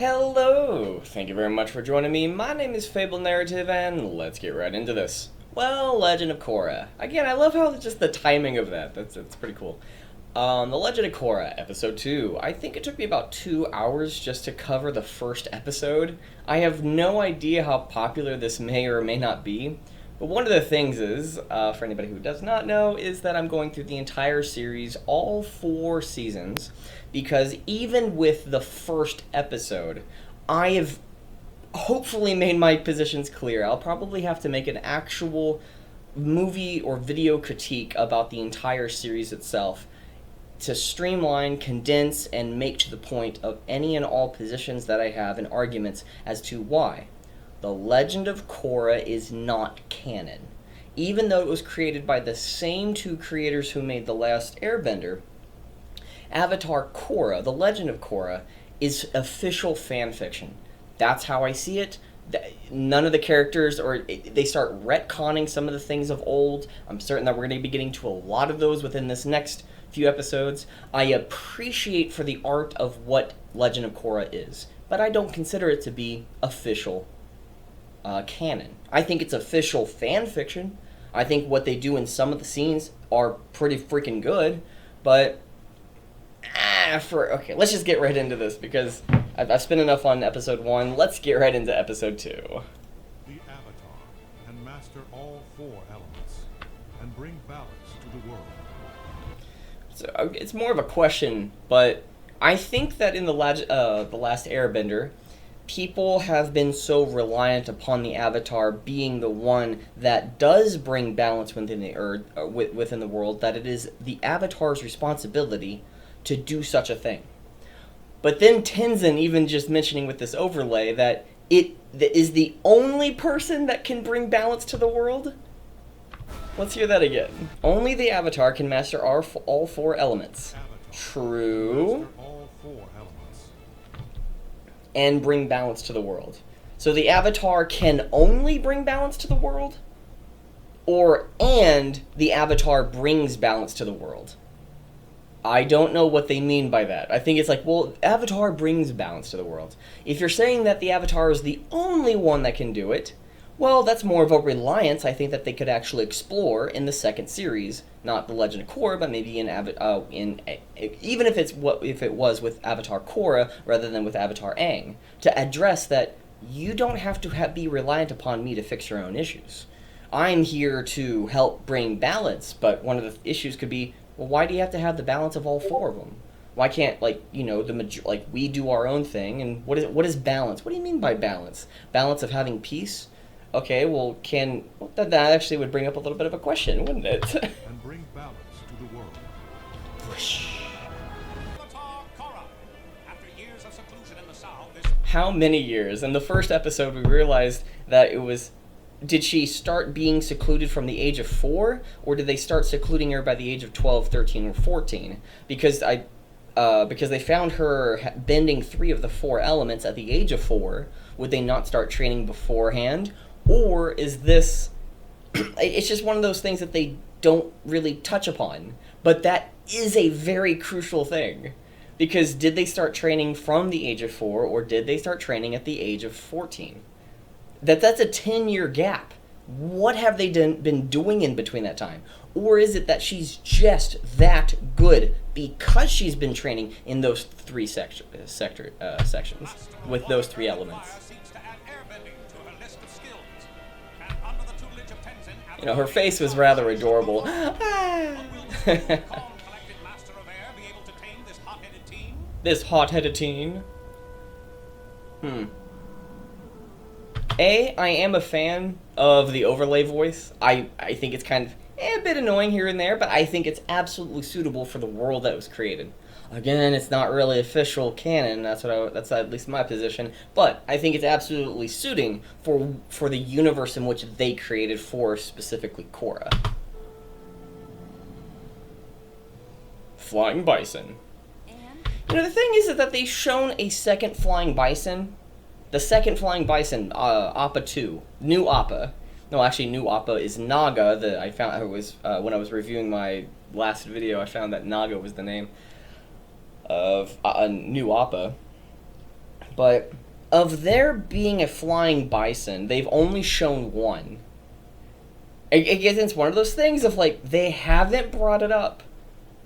Hello! Thank you very much for joining me. My name is Fable Narrative, and let's get right into this. Well, Legend of Korra. Again, I love how just the timing of that. That's pretty cool. The Legend of Korra, Episode 2. I think it took me about 2 hours just to cover the first episode. I have no idea how popular this may or may not be. But one of the things is, for anybody who does not know, is that I'm going through the entire series, all 4 seasons, because even with the first episode, I have hopefully made my positions clear. I'll probably have to make an actual movie or video critique about the entire series itself to streamline, condense, and make to the point of any and all positions that I have and arguments as to why The Legend of Korra is not canon. Even though it was created by the same 2 creators who made The Last Airbender, Avatar Korra, The Legend of Korra, is official fan fiction. That's how I see it. None of the characters, they start retconning some of the things of old. I'm certain that we're going to be getting to a lot of those within this next few episodes. I appreciate for the art of what Legend of Korra is, but I don't consider it to be official canon. I think it's official fan fiction. I think what they do in some of the scenes are pretty freaking good, but okay, let's just get right into this because I've spent enough on episode 1. Let's get right into episode 2. The Avatar can master all 4 elements and bring balance to the world. So it's more of a question, but I think that in the Last Airbender, people have been so reliant upon the Avatar being the one that does bring balance within the earth, within the world, that it is the Avatar's responsibility to do such a thing. But then Tenzin even just mentioning with this overlay that it is the only person that can bring balance to the world. Let's hear that again. Only the Avatar can master all 4 elements. True. All 4 elements. And bring balance to the world. So the Avatar can only bring balance to the world? And the Avatar brings balance to the world? I don't know what they mean by that. I think it's like, well, Avatar brings balance to the world. If you're saying that the Avatar is the only one that can do it, well, that's more of a reliance I think that they could actually explore in the second series. Not The Legend of Korra, but maybe even if it was with Avatar Korra rather than with Avatar Aang, to address that you don't have to be reliant upon me to fix your own issues. I'm here to help bring balance, but one of the issues could be, well, why do you have to have the balance of all 4 of them? Why can't, we do our own thing, and what is balance? What do you mean by balance? Balance of having peace? Okay, well, that actually would bring up a little bit of a question, wouldn't it? And bring balance to the world. Avatar Korra. After years of seclusion in the South, How many years? In the first episode, we realized that it was... Did she start being secluded from the age of 4, or did they start secluding her by the age of 12, 13, or 14? Because they found her bending 3 of the 4 elements at the age of 4. Would they not start training beforehand? Or is this... It's just one of those things that they don't really touch upon. But that is a very crucial thing. Because did they start training from the age of 4, or did they start training at the age of 14? That's a 10-year gap. What have they been doing in between that time? Or is it that she's just that good because she's been training in those 3 sections with those 3 elements? You know, her face was rather adorable. This hot-headed teen. I am a fan of the overlay voice. I think it's kind of a bit annoying here and there, but I think it's absolutely suitable for the world that was created. Again, it's not really official canon. That's at least my position. But I think it's absolutely suiting for the universe in which they created for specifically Korra. Flying bison. You know, the thing is that they've shown a second flying bison. The second flying bison, Appa 2, new Appa. No, actually, new Appa is Naga. I found it was when I was reviewing my last video. I found that Naga was the name of new Appa. But of there being a flying bison, they've only shown one. I guess it's one of those things of like they haven't brought it up.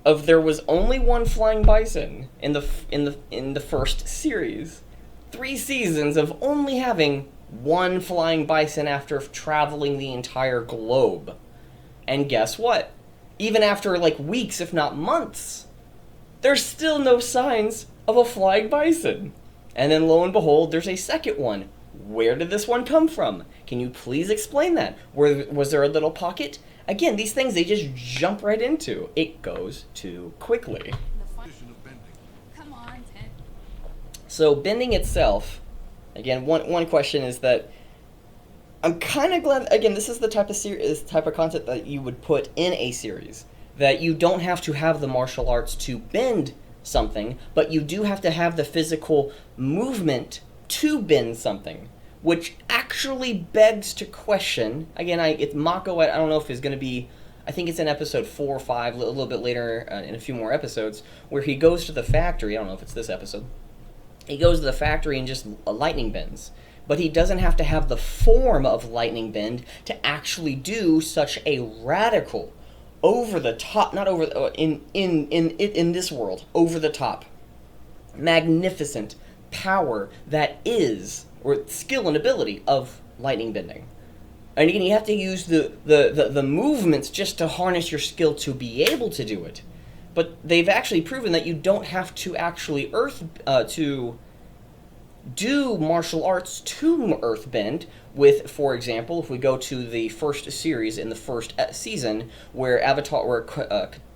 Of there was only one flying bison in the first series. 3 seasons of only having one flying bison after traveling the entire globe. And guess what? Even after like weeks, if not months, there's still no signs of a flying bison. And then lo and behold, there's a second one. Where did this one come from? Can you please explain that? Was there a little pocket? Again, these things they just jump right into. It goes too quickly. Come on, Ted. So bending itself, again, one question is that I'm kind of glad. Again, this is the type of content that you would put in a series. That you don't have to have the martial arts to bend something, but you do have to have the physical movement to bend something, which actually begs to question. Again, it's Mako. I don't know if it's going to be. I think it's in episode 4 or 5, a little bit later in a few more episodes, where he goes to the factory. I don't know if it's this episode. He goes to the factory and just lightning bends. But he doesn't have to have the form of lightning bend to actually do such a radical, over the top, not over in this world, over the top, magnificent power that is, or skill and ability of lightning bending. And again, you have to use the movements just to harness your skill to be able to do it. But they've actually proven that you don't have to actually to do martial arts to earthbend with, for example, if we go to the first series in the first season where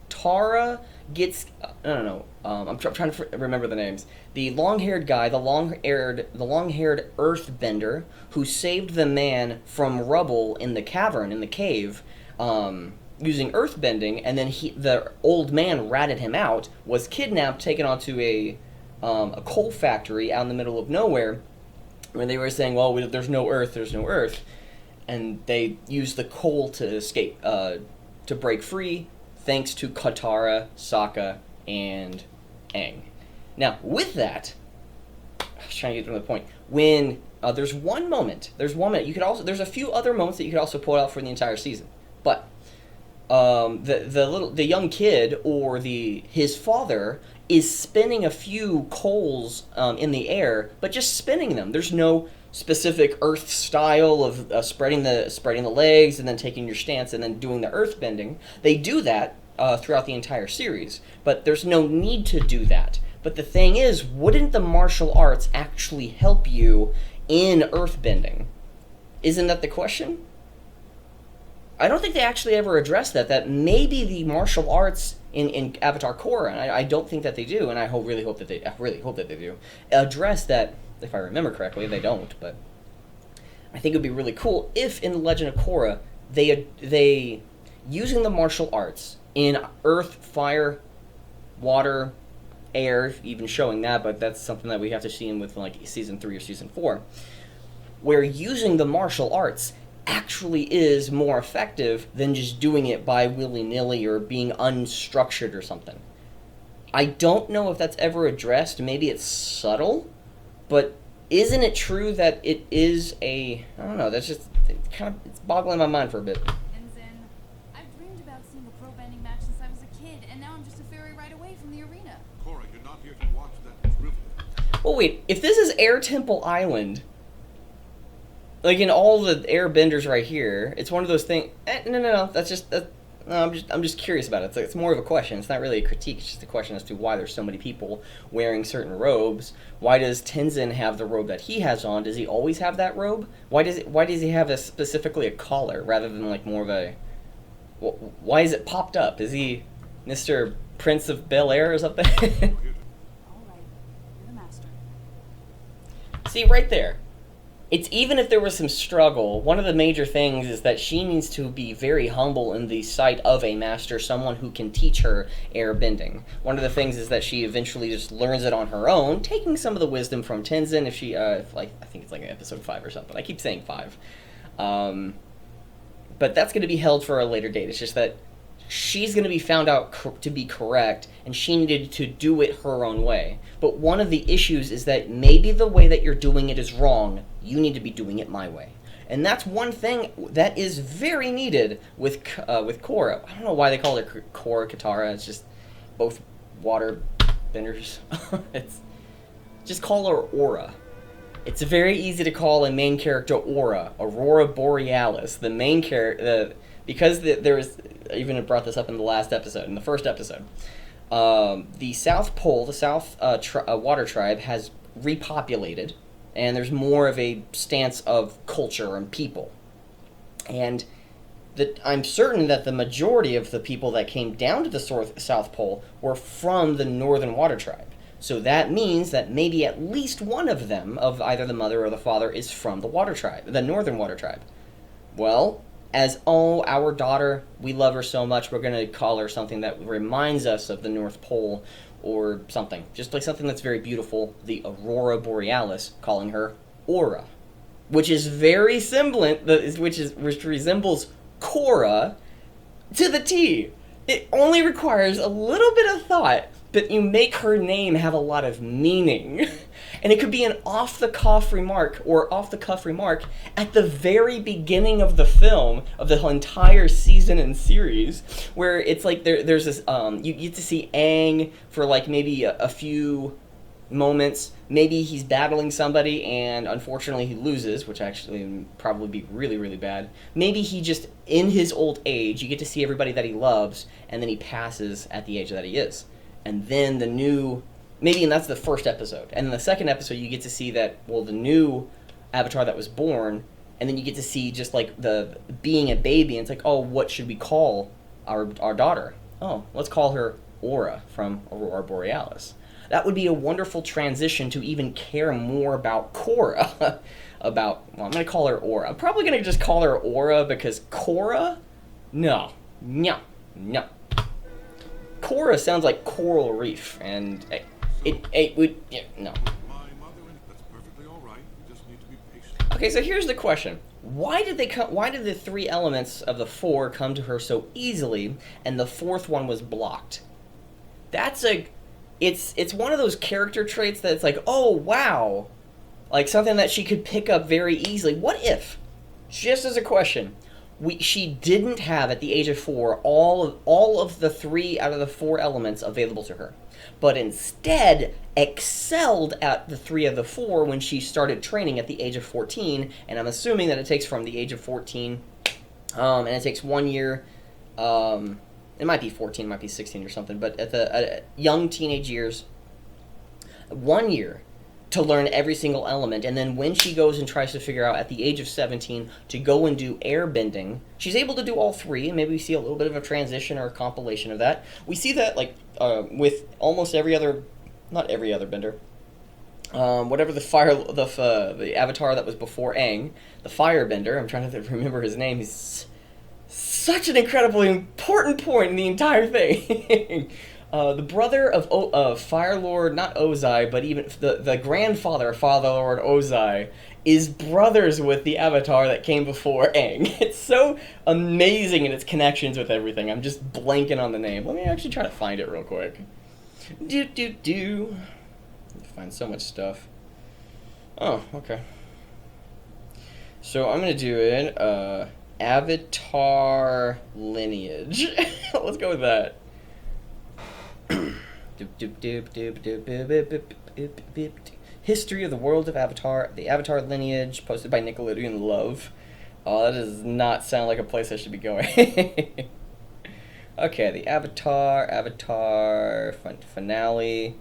Katara gets, I'm trying to remember the names. The long-haired guy, the long-haired earthbender who saved the man from rubble in the cavern, in the cave, using earthbending, and then the old man ratted him out, was kidnapped, taken onto a coal factory out in the middle of nowhere, where they were saying, well, there's no earth, and they used the coal to escape, to break free, thanks to Katara, Sokka, and Aang. Now, with that, I was trying to get to the point, when there's one moment, there's a few other moments that you could also pull out for the entire season, but the young kid or his father is spinning a few coals in the air, but just spinning them. There's no specific earth style of spreading the legs and then taking your stance and then doing the earth bending. They do that throughout the entire series, but there's no need to do that. But the thing is, wouldn't the martial arts actually help you in earth bending? Isn't that the question? I don't think they actually ever addressed that maybe the martial arts in Avatar Korra, and I don't think that they do, and I really hope that they do, address that. If I remember correctly, they don't, but I think it would be really cool if in The Legend of Korra, they using the martial arts in earth, fire, water, air, even showing that, but that's something that we have to see in with like season 3 or season 4, where using the martial arts actually is more effective than just doing it by willy-nilly or being unstructured or something. I don't know if that's ever addressed. Maybe it's subtle, but isn't it true that it is I don't know, that's just it's boggling my mind for a bit. And then, I've dreamed about seeing a pro bending match since I was a kid, and now I'm just a ferry ride away from the arena. Korra, you're not here to watch that drivel. Well, wait, if this is Air Temple Island, like in all the airbenders right here, it's one of those things. No. I'm just curious about it. It's more of a question. It's not really a critique. It's just a question as to why there's so many people wearing certain robes. Why does Tenzin have the robe that he has on? Does he always have that robe? Why does he have specifically a collar rather than like more of a? Why is it popped up? Is he Mr. Prince of Bel Air or something? All right, you're the master. See right there. It's even if there was some struggle, one of the major things is that she needs to be very humble in the sight of a master, someone who can teach her airbending. One of the things is that she eventually just learns it on her own, taking some of the wisdom from Tenzin. If she, I think it's like episode 5 or something. I keep saying 5, but that's going to be held for a later date. It's just that she's going to be found out to be correct, and she needed to do it her own way. But one of the issues is that maybe the way that you're doing it is wrong. You need to be doing it my way. And that's one thing that is very needed with Korra. I don't know why they call her Korra Katara. It's just both water benders. It's just call her Aura. It's very easy to call a main character Aura, Aurora Borealis. The main character, because there was, I even brought this up in the last episode, in the first episode. The South Pole, the South Water Tribe, has repopulated, and there's more of a stance of culture and people. And I'm certain that the majority of the people that came down to the South Pole were from the Northern Water Tribe. So that means that maybe at least one of them, of either the mother or the father, is from the Water Tribe, the Northern Water Tribe. Well, as our daughter, we love her so much, we're going to call her something that reminds us of the North Pole or something. Just like something that's very beautiful, the Aurora Borealis, calling her Aura. Which is very semblant, which resembles Korra to the T. It only requires a little bit of thought, but you make her name have a lot of meaning. And it could be an off-the-cuff remark at the very beginning of the film, of the entire season and series, where it's like there's this, you get to see Aang for like maybe a few moments. Maybe he's battling somebody and unfortunately he loses, which actually would probably be really, really bad. Maybe he just, in his old age, you get to see everybody that he loves, and then he passes at the age that he is. And then and that's the first episode. And in the second episode, you get to see that, well, the new Avatar that was born, and then you get to see just like the being a baby, and it's like, oh, what should we call our daughter? Oh, let's call her Aura from Aurora Borealis. That would be a wonderful transition to even care more about Korra. I'm going to call her Aura. I'm probably going to just call her Aura because Korra? No. Korra sounds like coral reef, and it would, yeah, no. My mother, that's perfectly all right. You just need to be patient. Okay, so here's the question. Why did the three elements of the four come to her so easily, and the fourth one was blocked? It's one of those character traits that it's like, oh, wow. Like something that she could pick up very easily. What if, just as a question, she didn't have at the age of 4 all of the 3 out of the 4 elements available to her, but instead excelled at the 3 of the 4 when she started training at the age of 14, and I'm assuming that it takes from the age of 14, and it takes 1 year, it might be 14, it might be 16 or something, but at the young teenage years, 1 year to learn every single element, and then when she goes and tries to figure out at the age of 17 to go and do airbending, she's able to do all 3, and maybe we see a little bit of a transition or a compilation of that. We see that like with almost not every other bender. Whatever the avatar that was before Aang, the firebender, I'm trying to remember his name, he's such an incredibly important point in the entire thing. The brother of Fire Lord, not Ozai, but even the grandfather of Father Lord Ozai is brothers with the Avatar that came before Aang. It's so amazing in its connections with everything. I'm just blanking on the name. Let me actually try to find it real quick. Find so much stuff. Oh, okay. So I'm gonna do it. Avatar lineage. Let's go with that. History of the World of Avatar, the Avatar lineage, posted by Nickelodeon Love. Oh, that does not sound like a place I should be going. Okay, the Avatar finale.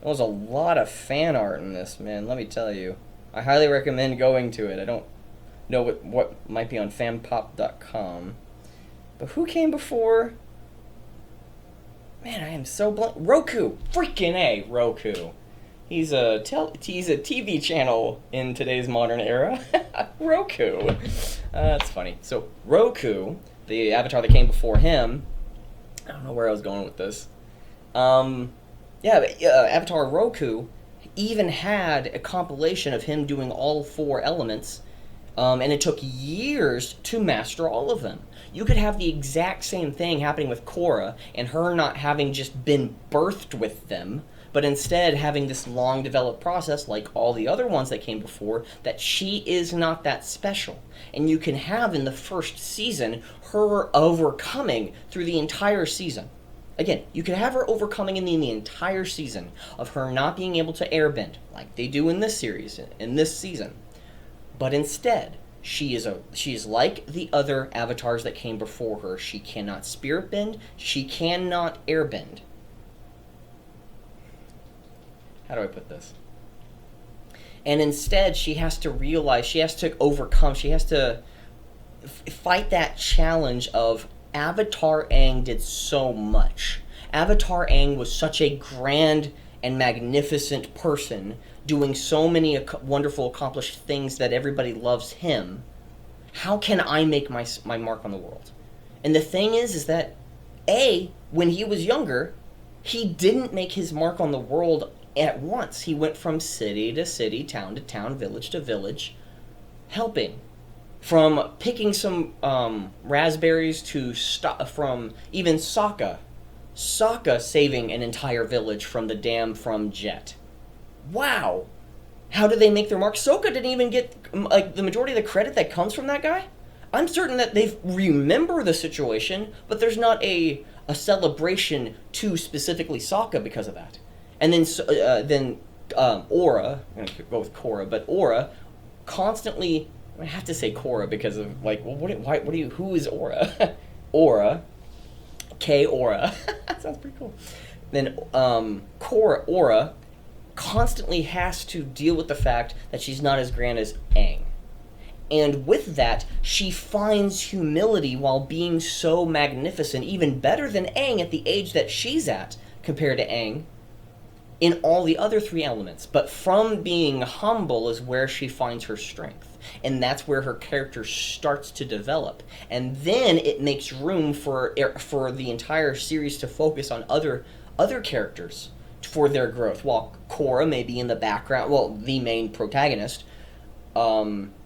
There was a lot of fan art in this, man, let me tell you. I highly recommend going to it. I don't know what might be on fanpop.com. But who came before? Man, I am so blank. Roku! Freaking A! Roku. He's a TV channel in today's modern era. Roku. That's funny. So, Roku, the Avatar that came before him, I don't know where I was going with this. Avatar Roku even had a compilation of him doing all 4 elements And it took years to master all of them. You could have the exact same thing happening with Korra, and her not having just been birthed with them, but instead having this long developed process like all the other ones that came before, that she is not that special. And you can have in the first season her overcoming through the entire season. Again, you can have her overcoming in the entire season of her not being able to airbend, like they do in this series, in this season. But instead, she is like the other avatars that came before her. She cannot spirit bend, she cannot airbend. How do I put this? And instead, she has to realize, she has to overcome, she has to fight that challenge of Avatar Aang did so much. Avatar Aang was such a grand and magnificent person, doing so many wonderful, accomplished things that everybody loves him. How can I make my mark on the world? And the thing is that, when he was younger, he didn't make his mark on the world at once. He went from city to city, town to town, village to village, helping. From picking some raspberries to from even Sokka saving an entire village from the dam from Jet. Wow! How did they make their mark? Sokka didn't even get like the majority of the credit that comes from that guy. I'm certain that they remember the situation, but there's not a celebration to specifically Sokka because of that. And then Aura, I'm gonna go with Korra, but Aura constantly. I have to say Korra because of like, well, who is Aura? Aura, Aura. That sounds pretty cool. Then Aura constantly has to deal with the fact that she's not as grand as Aang. And with that, she finds humility while being so magnificent, even better than Aang at the age that she's at compared to Aang in all the other three elements. But from being humble is where she finds her strength. And that's where her character starts to develop. And then it makes room for the entire series to focus on other characters for their growth. While Korra may be in the background, well, the main protagonist,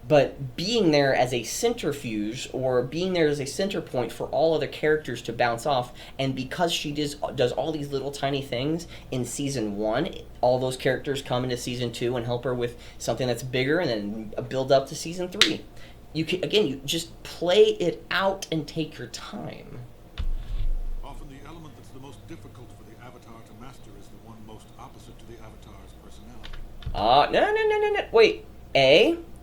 but being there as a centrifuge, or being there as a center point for all other characters to bounce off. And because she does all these little tiny things in season 1, all those characters come into season 2 and help her with something that's bigger, and then build up to season 3. You just play it out and take your time. Often the element that's the most difficult for the Avatar to master is the one most opposite to the Avatar's personality. No. Wait,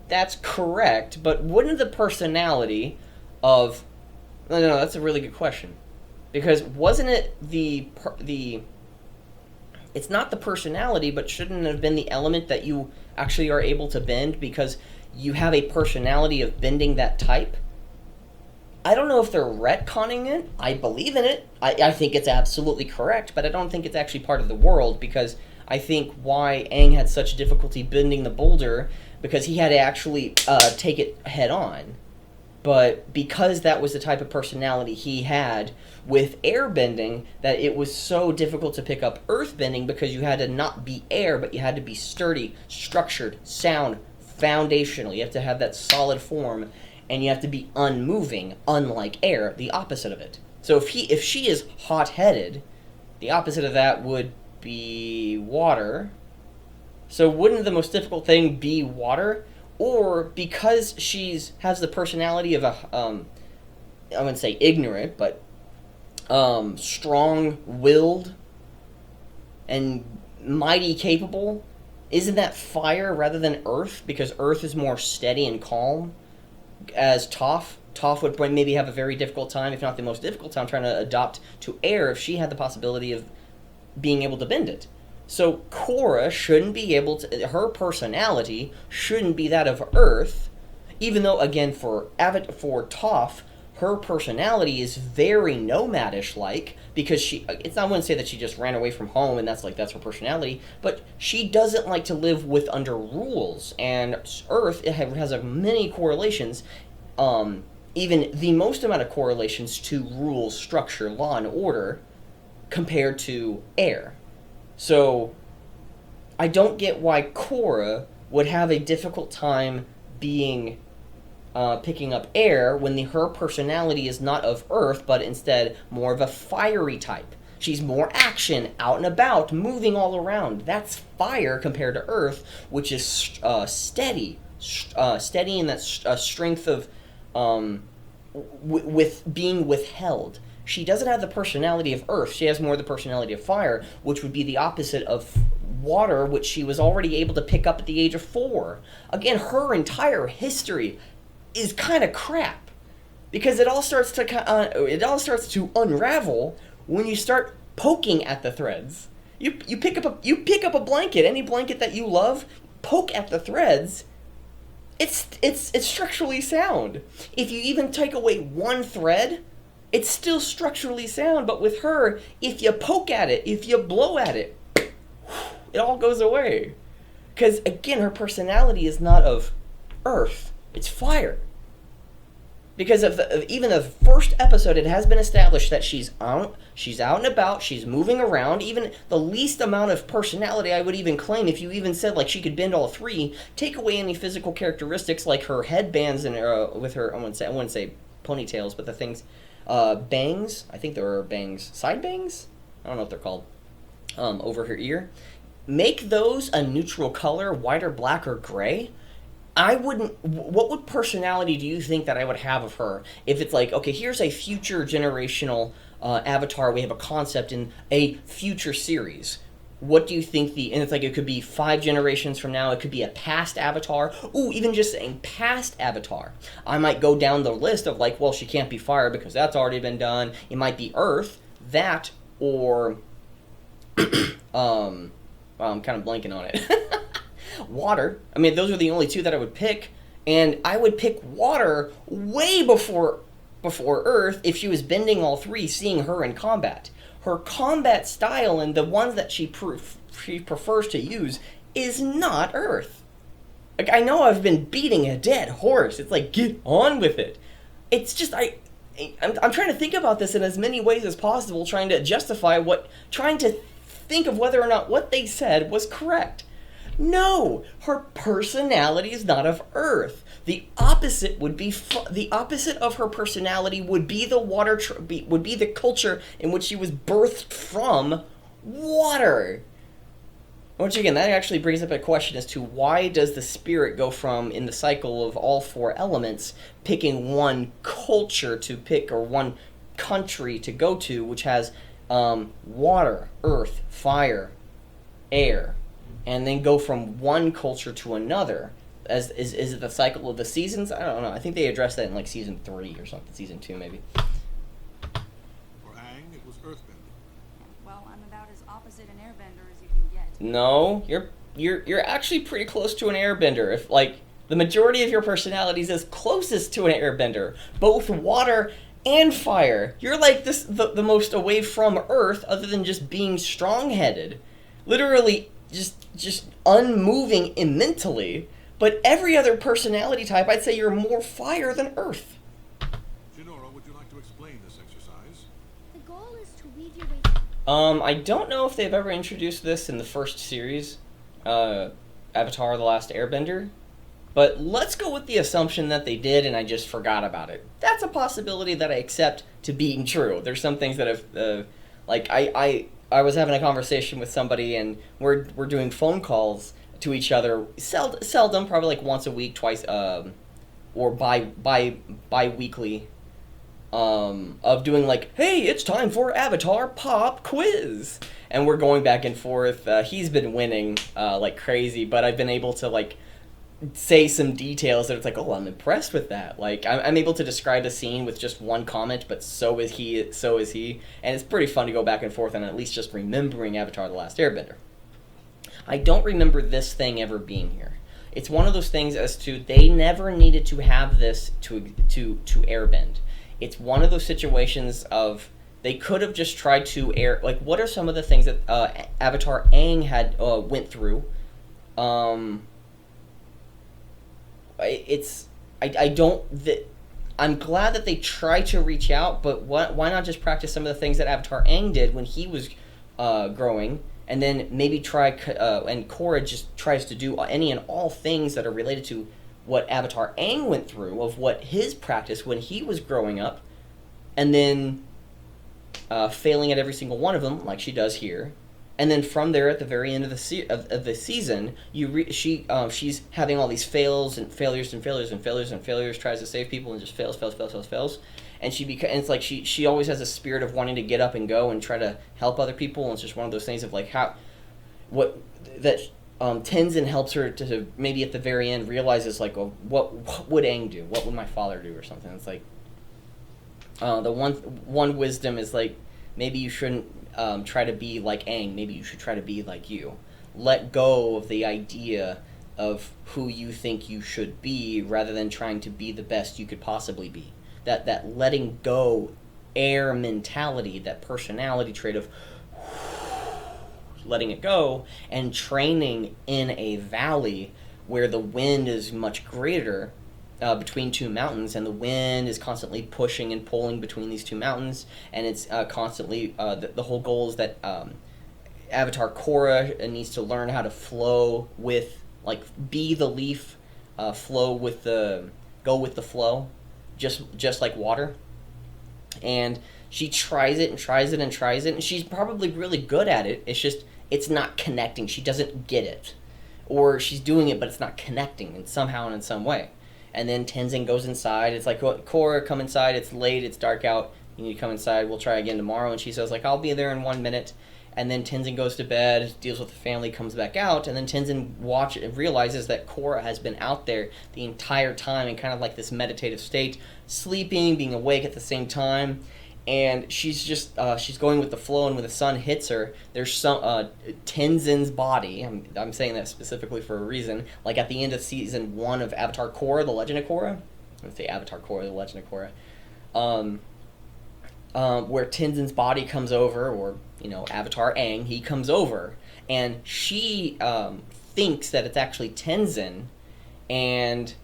that's correct, but wouldn't the personality of... No, that's a really good question. Because wasn't it it's not the personality, but shouldn't it have been the element that you actually are able to bend because you have a personality of bending that type? I don't know if they're retconning it. I believe in it. I think it's absolutely correct, but I don't think it's actually part of the world, because I think why Aang had such difficulty bending the boulder, because he had to actually take it head on. But because that was the type of personality he had with airbending, that it was so difficult to pick up earthbending, because you had to not be air, but you had to be sturdy, structured, sound, foundational. You have to have that solid form, and you have to be unmoving, unlike air, the opposite of it. So if she is hot-headed, the opposite of that would be water. So wouldn't the most difficult thing be water? Or because has the personality of I wouldn't say ignorant, but strong-willed and mighty capable, isn't that fire rather than earth? Because earth is more steady and calm. As Toph would maybe have a very difficult time, if not the most difficult time, trying to adopt to air if she had the possibility of being able to bend it. So Korra shouldn't be able to, her personality shouldn't be that of Earth, even though, again, for Toph, her personality is very nomadish-like, because I wouldn't say that she just ran away from home and that's her personality, but she doesn't like to live under rules, and Earth has many correlations, even the most amount of correlations to rules, structure, law, and order, compared to air. So, I don't get why Korra would have a difficult time being picking up air when her personality is not of Earth, but instead more of a fiery type. She's more action, out and about, moving all around. That's fire compared to Earth, which is steady in that strength of with being withheld. She doesn't have the personality of Earth. She has more the personality of fire, which would be the opposite of water, which she was already able to pick up at the age of 4. Again, her entire history is kind of crap, because it all starts to unravel when you start poking at the threads. You pick up a blanket, any blanket that you love, poke at the threads. It's structurally sound. If you even take away one thread, it's still structurally sound. But with her, if you poke at it, if you blow at it, it all goes away. Because again, her personality is not of Earth; it's fire. Because of even the first episode, it has been established that she's out and about, she's moving around. Even the least amount of personality, I would even claim, if you even said like she could bend all 3, take away any physical characteristics like her headbands and with her, I wouldn't say ponytails, but the things, bangs. I think there are bangs, side bangs. I don't know what they're called. Over her ear, make those a neutral color, white or black or gray. I wouldn't. What personality do you think that I would have of her if it's like, okay, here's a future generational avatar. We have a concept in a future series. What do you think and it's like it could be 5 generations from now. It could be a past avatar. Ooh, even just saying past avatar. I might go down the list of like, well, she can't be fire because that's already been done. It might be Earth, that, or well, I'm kind of blanking on it. Water. I mean, those are the only 2 that I would pick, and I would pick water way before Earth if she was bending all 3, seeing her in combat. Her combat style and the ones that she prefers to use is not Earth. Like, I know I've been beating a dead horse. It's like, get on with it. It's just, I'm trying to think about this in as many ways as possible, trying to trying to think of whether or not what they said was correct. No, her personality is not of Earth. The opposite would be the opposite of her personality would be the would be the culture in which she was birthed from, water. Once again, that actually brings up a question as to why does the spirit go from, in the cycle of all 4 elements, picking one culture to pick or one country to go to, which has water, earth, fire, air, and then go from one culture to another. Is it the cycle of the seasons? I don't know. I think they addressed that in like season 3 or something, season 2 maybe. For Aang, it was earthbending. Well, I'm about as opposite an airbender as you can get. No, you're actually pretty close to an airbender. If like the majority of your personality is as closest to an airbender, both water and fire. You're like the most away from Earth, other than just being strong-headed. Literally just unmoving mentally, but every other personality type, I'd say you're more fire than Earth. Jinora, would you like to explain this exercise? The goal is to weave your way. I don't know if they've ever introduced this in the first series, Avatar: The Last Airbender, but let's go with the assumption that they did and I just forgot about it. That's a possibility that I accept to being true. There's some things that have, I was having a conversation with somebody, and we're doing phone calls to each other, seldom, probably like once a week, twice, or bi-weekly, of doing like, hey, it's time for Avatar Pop Quiz, and we're going back and forth. He's been winning like crazy, but I've been able to like say some details that it's like, oh, I'm impressed with that. Like, I'm able to describe a scene with just one comment, but so is he, and it's pretty fun to go back and forth on at least just remembering Avatar: The Last Airbender. I don't remember this thing ever being here. It's one of those things as to they never needed to have this to airbend. It's one of those situations of they could have just tried to air, like, what are some of the things that Avatar Aang had went through? I'm glad that they try to reach out, but why not just practice some of the things that Avatar Aang did when he was growing, and then maybe try, and Korra just tries to do any and all things that are related to what Avatar Aang went through, of what his practice when he was growing up, and then failing at every single one of them, like she does here. And then from there, at the very end of the season, she's having all these fails and failures and failures and failures and failures, tries to save people and just fails. And and it's like she always has a spirit of wanting to get up and go and try to help other people. And it's just one of those things of like Tenzin helps her to maybe at the very end realizes like, oh, what would Aang do? What would my father do or something? It's like the one wisdom is like, maybe you shouldn't try to be like Aang. Maybe you should try to be like you. Let go of the idea of who you think you should be rather than trying to be the best you could possibly be. That letting go air mentality, that personality trait of letting it go and training in a valley where the wind is much greater between two mountains, and the wind is constantly pushing and pulling between these two mountains, and it's constantly the whole goal is that Avatar Korra needs to learn how to flow with, like, be the leaf, flow with the go with the flow, just like water. And she tries it and tries it and tries it, and she's probably really good at it. It's just it's not connecting. She doesn't get it, or she's doing it but it's not connecting in somehow and in some way. And then Tenzin goes inside. It's like, Korra, come inside. It's late. It's dark out. You need to come inside. We'll try again tomorrow. And she says, like, I'll be there in 1 minute. And then Tenzin goes to bed, deals with the family, comes back out. And then Tenzin realizes that Korra has been out there the entire time in kind of like this meditative state, sleeping, being awake at the same time. And she's just she's going with the flow, and when the sun hits her, there's some Tenzin's body. I'm saying that specifically for a reason. Like at the end of season 1 of Avatar Korra, The Legend of Korra. Let's say Avatar Korra, The Legend of Korra. Where Tenzin's body comes over, or Avatar Aang, he comes over, and she thinks that it's actually Tenzin, and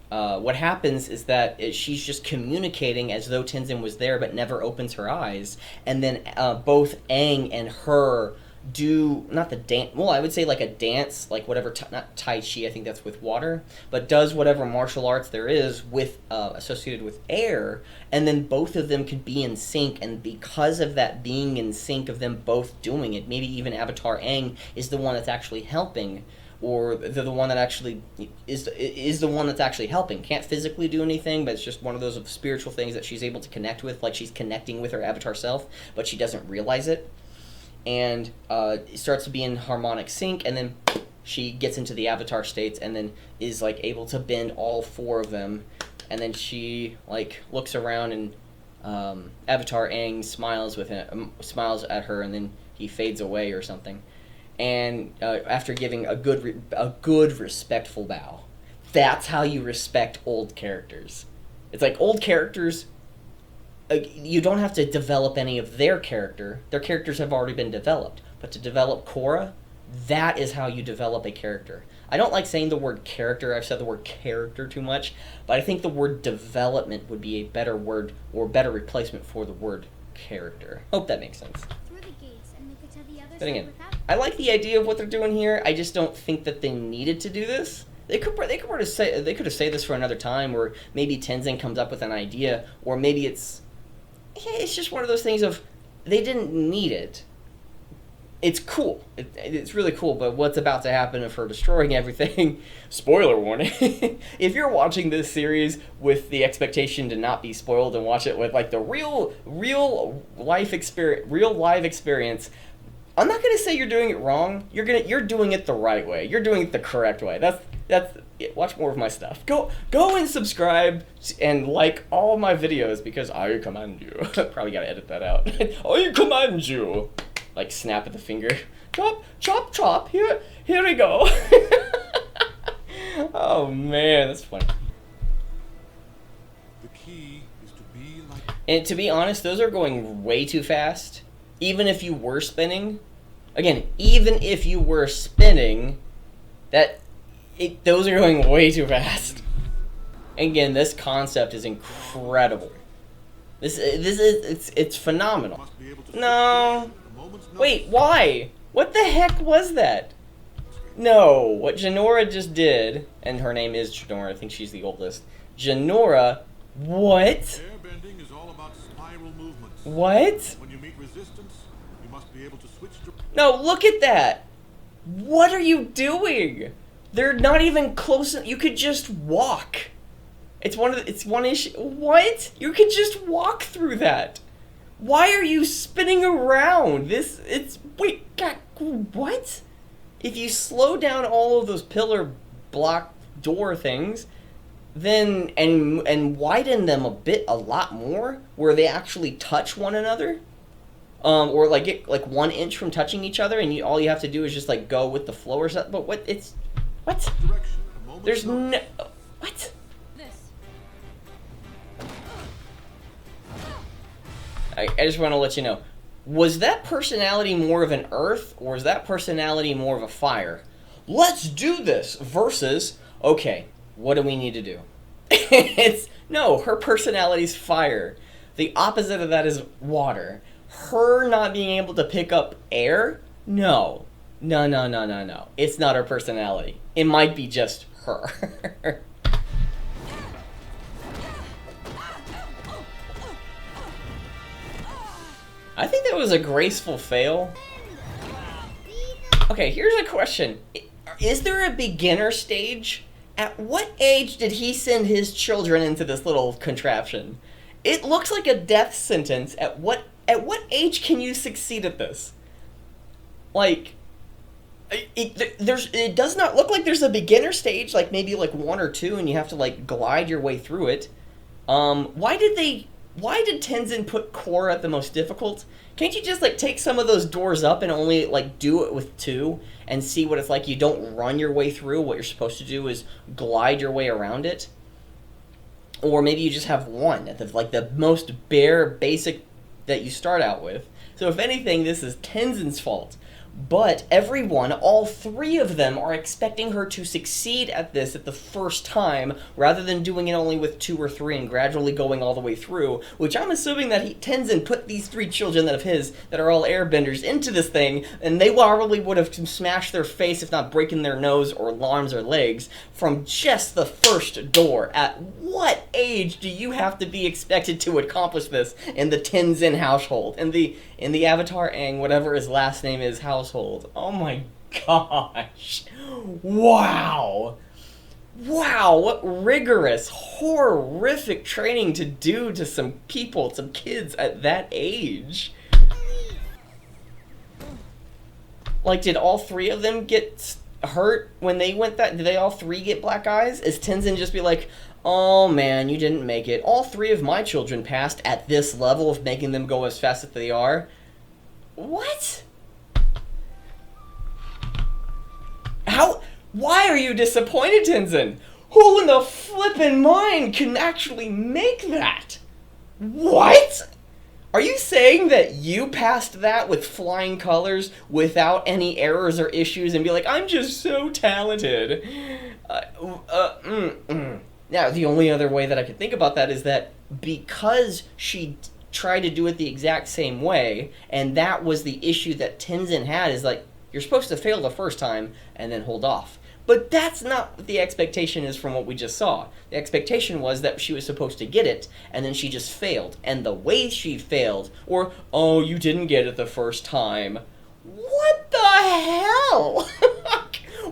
what happens is that she's just communicating as though Tenzin was there but never opens her eyes. And then both Aang and her do, not the dance, well, I would say like a dance, like whatever, not Tai Chi, I think that's with water, but does whatever martial arts there is with associated with air. And then both of them could be in sync. And because of that being in sync of them both doing it, maybe even Avatar Aang is the one that's actually helping, or the one that actually is the one that's actually helping. Can't physically do anything, but it's just one of those spiritual things that she's able to connect with, like she's connecting with her avatar self, but she doesn't realize it. And it starts to be in harmonic sync, and then she gets into the avatar states, and then is like able to bend all 4 of them. And then she like looks around, and Avatar Aang smiles at her, and then he fades away or something. And after giving a good respectful bow. That's how you respect old characters. It's like old characters, you don't have to develop any of their character. Their characters have already been developed. But to develop Korra, that is how you develop a character. I don't like saying the word character. I've said the word character too much. But I think the word development would be a better word, or better replacement for the word character. Hope that makes sense. But again, I like the idea of what they're doing here. I just don't think that they needed to do this. They could have saved this for another time, or maybe Tenzin comes up with an idea, or maybe it's just one of those things of they didn't need it. It's cool. It's really cool, but what's about to happen of her destroying everything? Spoiler warning. If you're watching this series with the expectation to not be spoiled and watch it with like the real live experience, I'm not gonna say you're doing it wrong. You're doing it the right way. You're doing it the correct way. That's it. Watch more of my stuff. Go and subscribe and like all my videos, because I command you. Probably gotta edit that out. I command you. Like snap at the finger. Chop, chop, chop. Here we go. Oh man, that's funny. The key is to be like. And to be honest, those are going way too fast. Even if you were spinning, those are going way too fast. Again, this concept is incredible. It's phenomenal. No, wait, why? What the heck was that? No, what Janora just did, and her name is Janora, I think she's the oldest. Janora, what? Airbending is all about spiral movements. What? When you meet resistance, you must be able to switch to... No, look at that! What are you doing? They're not even close. You could just walk. It's one issue. What? You could just walk through that. Why are you spinning around? Wait, God, what? If you slow down all of those pillar block door things, then and widen them a lot more, where they actually touch one another, or like get like 1 inch from touching each other, and all you have to do is just like go with the flow or something. But what? Direction at a moment's There's notice. no what? This. I just want to let you know. Was that personality more of an earth, or is that personality more of a fire? Let's do this versus, okay, what do we need to do? No, her personality's fire. The opposite of that is water. Her not being able to pick up air? No. No. It's not her personality. It might be just her. I think that was a graceful fail. Okay, here's a question. Is there a beginner stage? At what age did he send his children into this little contraption? It looks like a death sentence. At what age can you succeed at this? Like, it does not look like there's a beginner stage, like maybe like 1 or 2, and you have to like glide your way through it. Why did Tenzin put Korra at the most difficult? Can't you just like take some of those doors up and only like do it with 2 and see what it's like? You don't run your way through. What you're supposed to do is glide your way around it. Or maybe you just have 1, like the most bare basic that you start out with. So if anything, this is Tenzin's fault. But everyone, all 3 of them, are expecting her to succeed at this at the first time, rather than doing it only with 2 or 3 and gradually going all the way through, which I'm assuming that Tenzin put these 3 children of his that are all airbenders into this thing, and they probably would have smashed their face, if not breaking their nose or arms or legs, from just the first door. At what age do you have to be expected to accomplish this in the Tenzin household? In the Avatar Aang, whatever his last name is, household. Oh my gosh. Wow. Wow, what rigorous, horrific training to do to some people, some kids at that age. Like, did all 3 of them get hurt when they went that? Did they all 3 get black eyes? Is Tenzin just be like, oh man, you didn't make it. All 3 of my children passed at this level of making them go as fast as they are. What? How? Why are you disappointed, Tenzin? Who in the flippin' mind can actually make that? What? Are you saying that you passed that with flying colors without any errors or issues and be like, I'm just so talented? Now, the only other way that I could think about that is that because she tried to do it the exact same way, and that was the issue that Tenzin had, is like, you're supposed to fail the first time and then hold off. But that's not what the expectation is from what we just saw. The expectation was that she was supposed to get it, and then she just failed. And the way she failed, or, oh, you didn't get it the first time. What the hell?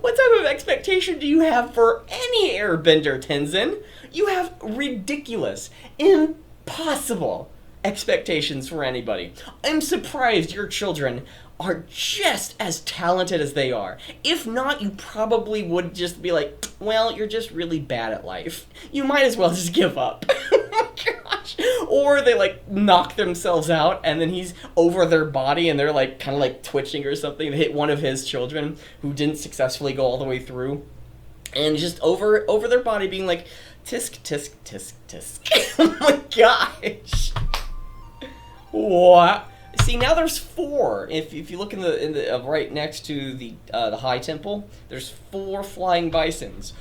What type of expectation do you have for any airbender, Tenzin? You have ridiculous, impossible expectations for anybody. I'm surprised your children are just as talented as they are. If not, you probably would just be like, well, you're just really bad at life. You might as well just give up. Oh my gosh. Or they like knock themselves out and then he's over their body and they're like kind of like twitching or something. They hit one of his children who didn't successfully go all the way through. And just over their body being like, tisk, tisk, tisk, tisk. Oh my gosh. What? See, now there's 4. If you look in the right next to the High Temple, there's 4 flying bisons.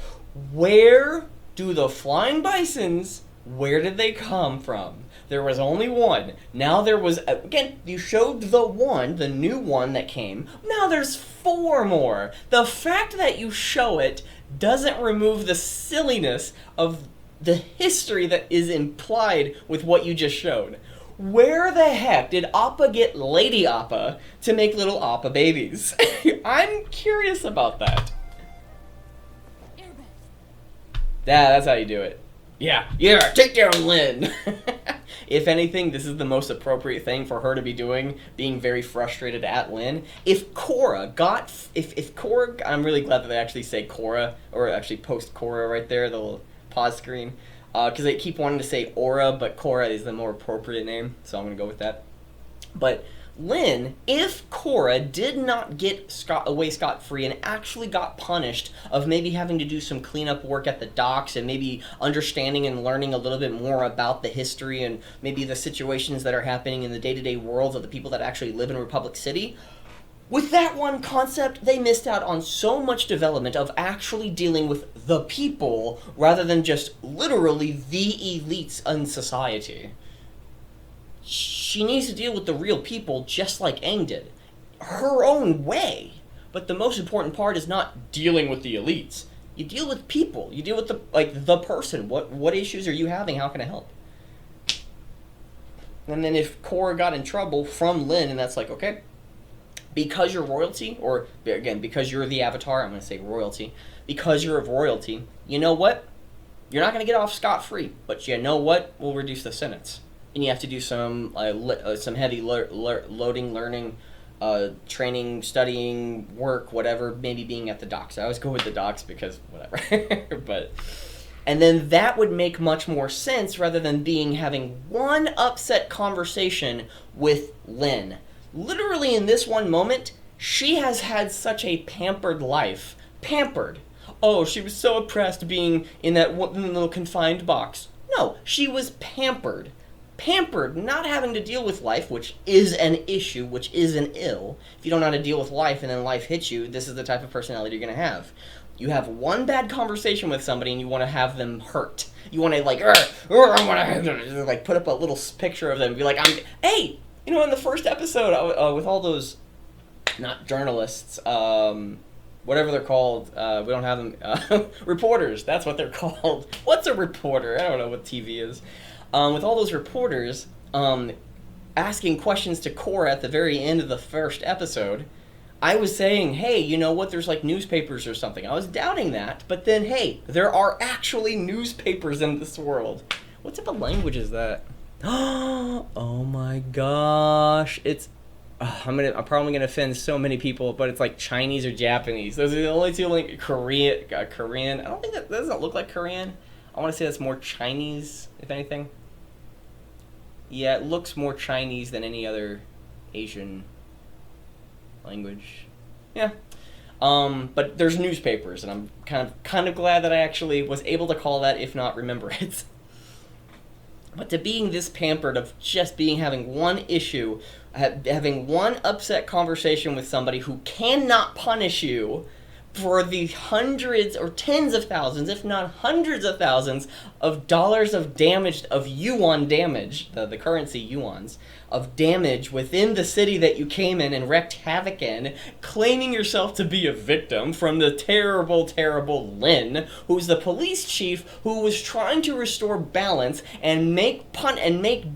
Where do the flying bisons Where did they come from? There was only one. Now there was, again, you showed the one, the new one that came. Now there's 4 more. The fact that you show it doesn't remove the silliness of the history that is implied with what you just showed. Where the heck did Appa get Lady Appa to make little Appa babies? I'm curious about that. Airbag. Yeah, that's how you do it. Yeah, take down Lynn. If anything, this is the most appropriate thing for her to be doing, being very frustrated at Lynn. If Korra, I'm really glad that they actually say Korra, or actually post Korra right there, the little pause screen. Because they keep wanting to say Aura, but Korra is the more appropriate name, so I'm going to go with that. But Lynn, if Korra did not get away scot-free and actually got punished of maybe having to do some cleanup work at the docks and maybe understanding and learning a little bit more about the history and maybe the situations that are happening in the day-to-day worlds of the people that actually live in Republic City, with that one concept, they missed out on so much development of actually dealing with the people rather than just literally the elites in society. She needs to deal with the real people just like Aang did. Her own way. But the most important part is not dealing with the elites. You deal with people. You deal with the person. What issues are you having? How can I help? And then if Korra got in trouble from Lin, and that's like, okay, because you're royalty, or again, because you're the Avatar, I'm going to say royalty, because you're of royalty, you know what? You're not going to get off scot-free, but you know what? We'll reduce the sentence. And you have to do some heavy loading, learning, training, studying, work, whatever, maybe being at the docks. I always go with the docks because whatever. But and then that would make much more sense rather than having one upset conversation with Lin. Literally in this one moment, she has had such a pampered life. Pampered. Oh, she was so oppressed being in that one little confined box. No, she was pampered. Pampered, not having to deal with life, which is an issue, which is an ill. If you don't know how to deal with life and then life hits you, this is the type of personality you're going to have. You have one bad conversation with somebody and you want to have them hurt. You want to I want to put up a little picture of them and be like, hey, in the first episode with all those, not journalists, whatever they're called, we don't have them, reporters, that's what they're called. What's a reporter? I don't know what TV is. With all those reporters asking questions to Korra at the very end of the first episode, I was saying, hey, you know what, there's like newspapers or something. I was doubting that, but then, hey, there are actually newspapers in this world. What type of language is that? Oh my gosh. I'm probably going to offend so many people, but it's like Chinese or Japanese. Those are the only two, like Korean. I don't think that doesn't look like Korean. I want to say that's more Chinese, if anything. Yeah, it looks more Chinese than any other Asian language. Yeah. But there's newspapers, and I'm kind of glad that I actually was able to call that, if not remember it. But to being this pampered of just having one issue, having one upset conversation with somebody who cannot punish you for the hundreds or tens of thousands, if not hundreds of thousands of dollars of damage, of yuan damage, the currency yuans, of damage within the city that you came in and wreaked havoc in, claiming yourself to be a victim from the terrible, terrible Lin, who's the police chief who was trying to restore balance and make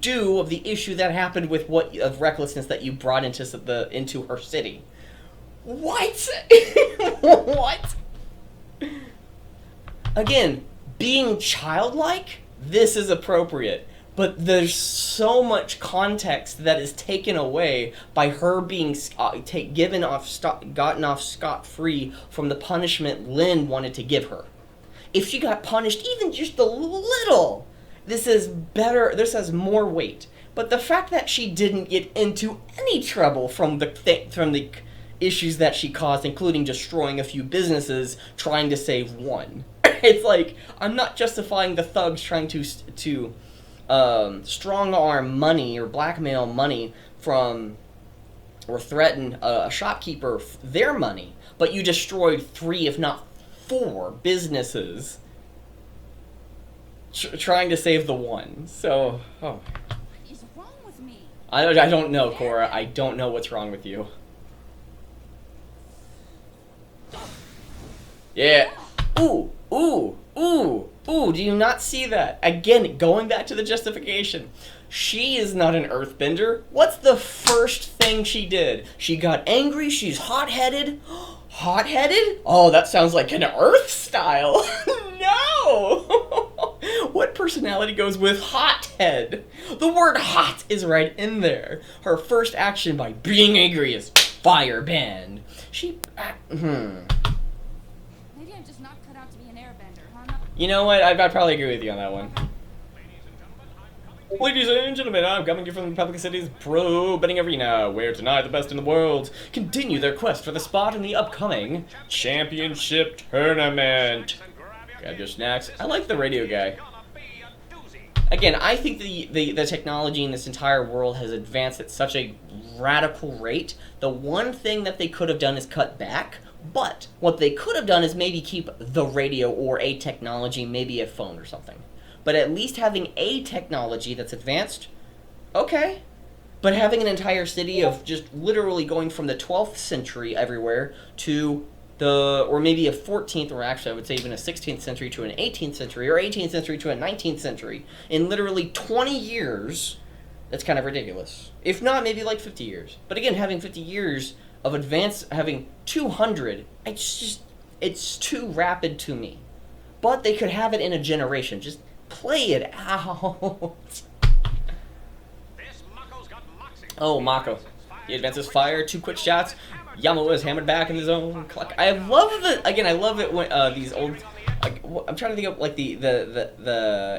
do of the issue that happened with of recklessness that you brought into her city. What? What? Again, being childlike, this is appropriate. But there's so much context that is taken away by her being gotten off scot-free from the punishment Lin wanted to give her. If she got punished even just a little, this is better. This has more weight. But the fact that she didn't get into any trouble from the issues that she caused, including destroying a few businesses, trying to save one. It's like, I'm not justifying the thugs trying to strong-arm money or blackmail money from, or threaten a shopkeeper their money, but you destroyed 3, if not 4, businesses. trying to save the one. So, oh. What is wrong with me? I don't know, Korra. I don't know what's wrong with you. Yeah. Ooh, ooh, ooh, ooh. Do you not see that? Again, going back to the justification. She is not an earthbender. What's the first thing she did? She got angry. She's hot-headed. Hot-headed? Oh, that sounds like an Earth style. No! What personality goes with hothead? The word hot is right in there. Her first action by being angry is fireband. She... Maybe I'm just not cut out to be an airbender, huh? You know what? I'd probably agree with you on that one. Ladies and gentlemen, I'm coming to you from the Republic City's pro betting arena, where tonight the best in the world continue their quest for the spot in the upcoming championship tournament. Grab your snacks. I like the radio guy. Again, I think the technology in this entire world has advanced at such a radical rate. The one thing that they could have done is cut back, but what they could have done is maybe keep the radio or a technology, maybe a phone or something. But at least having a technology that's advanced, okay. But having an entire city of just literally going from the 12th century everywhere to or maybe a 14th, or actually I would say even a 16th century to an 18th century, or 18th century to a 19th century, in literally 20 years, that's kind of ridiculous. If not, maybe like 50 years. But again, having 50 years of advance, having 200, it's too rapid to me. But they could have it in a generation. Just play it out. Oh, Mako. He advances fire, 2 quick shots. Yamo is hammered back in his own clock. I love I love it when these old, like, I'm trying to think of like the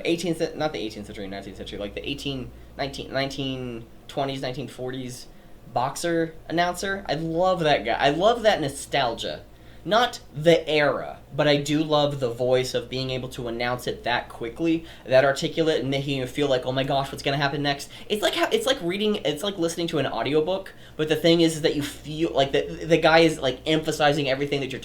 18th, not the 18th century, 19th century, like the 1920s, 1940s boxer announcer. I love that guy. I love that nostalgia. Not the era, but I do love the voice of being able to announce it that quickly, that articulate, and making you feel like, oh my gosh, what's gonna happen next? It's like listening to an audiobook, but the thing is that you feel like the guy is like emphasizing everything that you're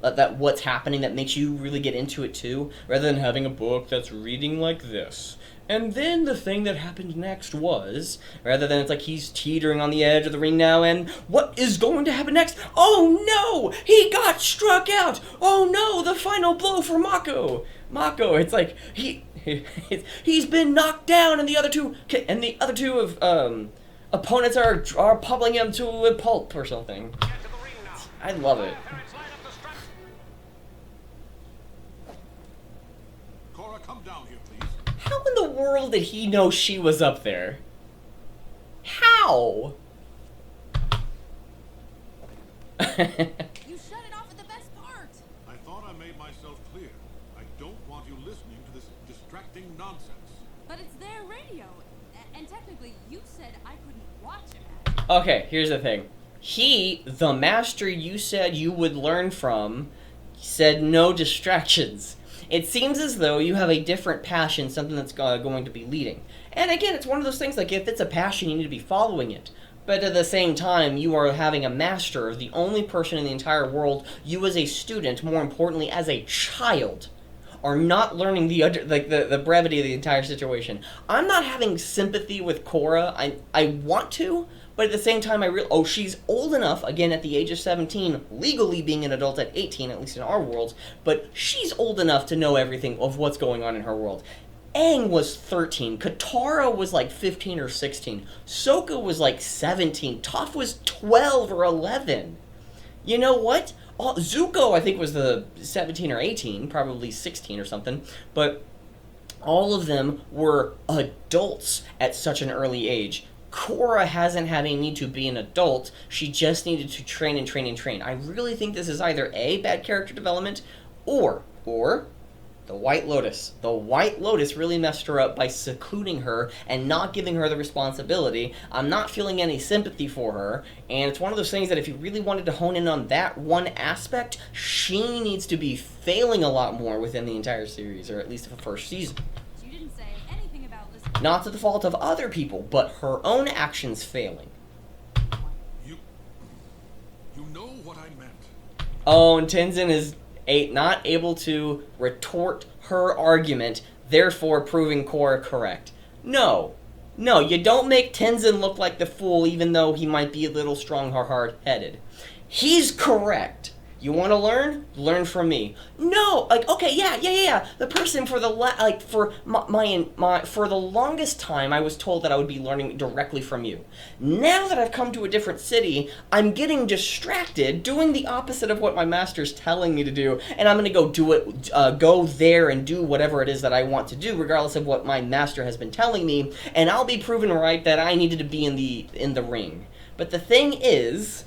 that what's happening, that makes you really get into it too, rather than having a book that's reading like this. And then the thing that happened next was, rather than it's like he's teetering on the edge of the ring now, and what is going to happen next? Oh no! He got struck out! Oh no! The final blow for Mako! It's like, he's been knocked down, and the other two opponents are pummeling him to a pulp or something. I love it. Korra, come down here, please. How in the world did he know she was up there? How? You shut it off at the best part. I thought I made myself clear. I don't want you listening to this distracting nonsense. But it's their radio. And technically, you said I couldn't watch it. Okay, here's the thing. He, the master you said you would learn from, said no distractions. It seems as though you have a different passion, something that's going to be leading. And again, it's one of those things, like, if it's a passion, you need to be following it. But at the same time, you are having a master, the only person in the entire world, you as a student, more importantly as a child, are not learning the brevity of the entire situation. I'm not having sympathy with Korra. I want to, but at the same time, she's old enough, again, at the age of 17, legally being an adult at 18, at least in our worlds, but she's old enough to know everything of what's going on in her world. Aang was 13, Katara was like 15 or 16, Sokka was like 17, Toph was 12 or 11. You know what? Zuko, I think, was the 17 or 18, probably 16 or something, but all of them were adults at such an early age. Korra hasn't had a need to be an adult, she just needed to train and train and train. I really think this is either A, bad character development, or the White Lotus. The White Lotus really messed her up by secluding her and not giving her the responsibility. I'm not feeling any sympathy for her, and it's one of those things that if you really wanted to hone in on that one aspect, she needs to be failing a lot more within the entire series, or at least the first season. You didn't say anything about listening. Not to the fault of other people, but her own actions failing. You know what I meant. Oh, and Tenzin is not able to retort her argument, therefore proving Korra correct. No, you don't make Tenzin look like the fool, even though he might be a little strong or hard-headed. He's correct. You want to learn? Learn from me. No, okay, yeah. The person for the for the longest time, I was told that I would be learning directly from you. Now that I've come to a different city, I'm getting distracted, doing the opposite of what my master's telling me to do, and I'm gonna go do it, go there and do whatever it is that I want to do, regardless of what my master has been telling me, and I'll be proven right that I needed to be in the ring. But the thing is,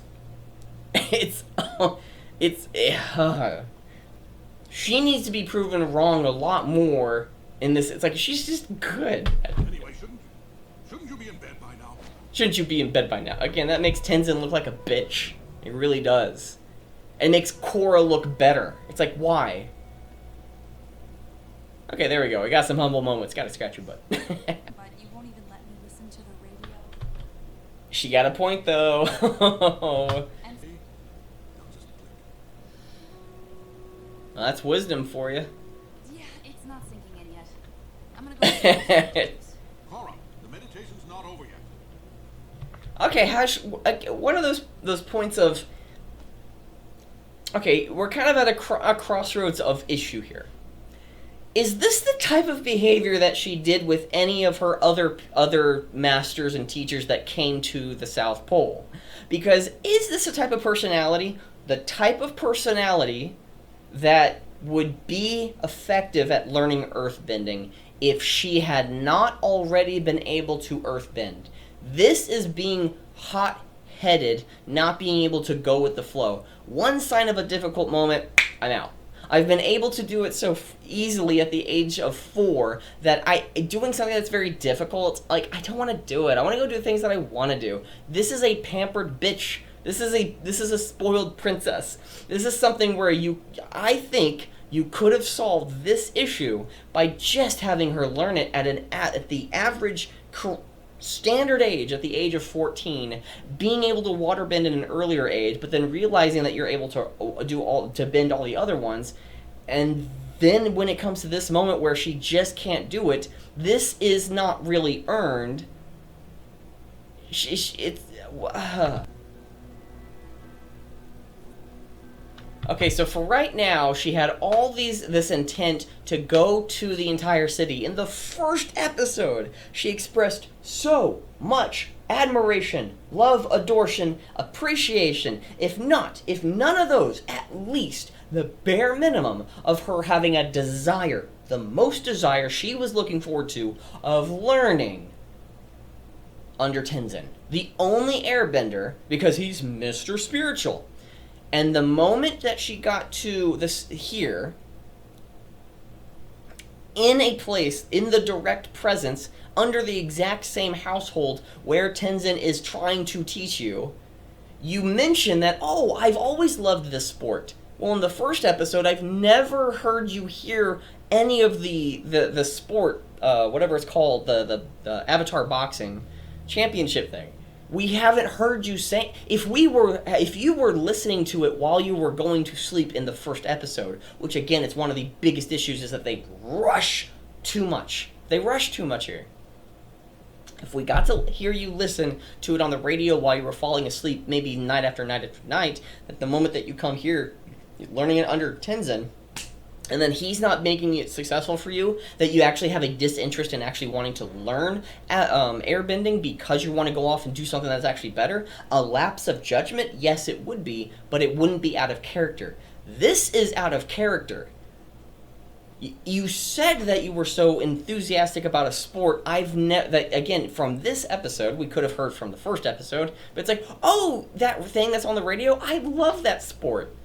she needs to be proven wrong a lot more in this. It's like, she's just good. Anyway, shouldn't you be in bed by now? Shouldn't you be in bed by now? Again, that makes Tenzin look like a bitch. It really does. It makes Korra look better. It's like, why? Okay, there we go. We got some humble moments. Gotta scratch your butt. But you won't even let me listen to the radio. She got a point, though. And Well, that's wisdom for you. yeah, it's not sinking in yet. I'm gonna go. Korra, the meditation's not over yet. Okay, one of those points of... Okay, we're kind of at a crossroads of issue here. Is this the type of behavior that she did with any of her other masters and teachers that came to the South Pole? Because is this a type of personality, the type of personality that would be effective at learning earthbending if she had not already been able to earthbend? This is being hot-headed, not being able to go with the flow. One sign of a difficult moment, I'm out. I've been able to do it so easily at the age of 4 that doing something that's very difficult, like, I don't want to do it. I want to go do things that I want to do. This is a pampered bitch. This is a spoiled princess. This is something where I think you could have solved this issue by just having her learn it at the average standard age, at the age of 14, being able to waterbend in an earlier age, but then realizing that you're able to bend all the other ones, and then when it comes to this moment where she just can't do it, this is not really earned. Okay, so for right now, she had all this intent to go to the entire city. In the first episode, she expressed so much admiration, love, adoration, appreciation. If none of those, at least the bare minimum of her having a desire, the most desire she was looking forward to, of learning under Tenzin. The only airbender, because he's Mr. Spiritual. And the moment that she got to this here, in a place, in the direct presence, under the exact same household where Tenzin is trying to teach you, you mention that, oh, I've always loved this sport. Well, in the first episode, I've never heard you hear any of the sport, whatever it's called, the Avatar Boxing Championship thing. We haven't heard you say. If you were listening to it while you were going to sleep in the first episode, which again, it's one of the biggest issues, is that they rush too much. They rush too much here. If we got to hear you listen to it on the radio while you were falling asleep, maybe night after night after night, at the moment that you come here, learning it under Tenzin, and then he's not making it successful for you, that you actually have a disinterest in actually wanting to learn airbending because you want to go off and do something that's actually better, a lapse of judgment, yes, it would be, but it wouldn't be out of character. This is out of character. You said that you were so enthusiastic about a sport. Again, from this episode, we could have heard from the first episode, but it's like, oh, that thing that's on the radio, I love that sport.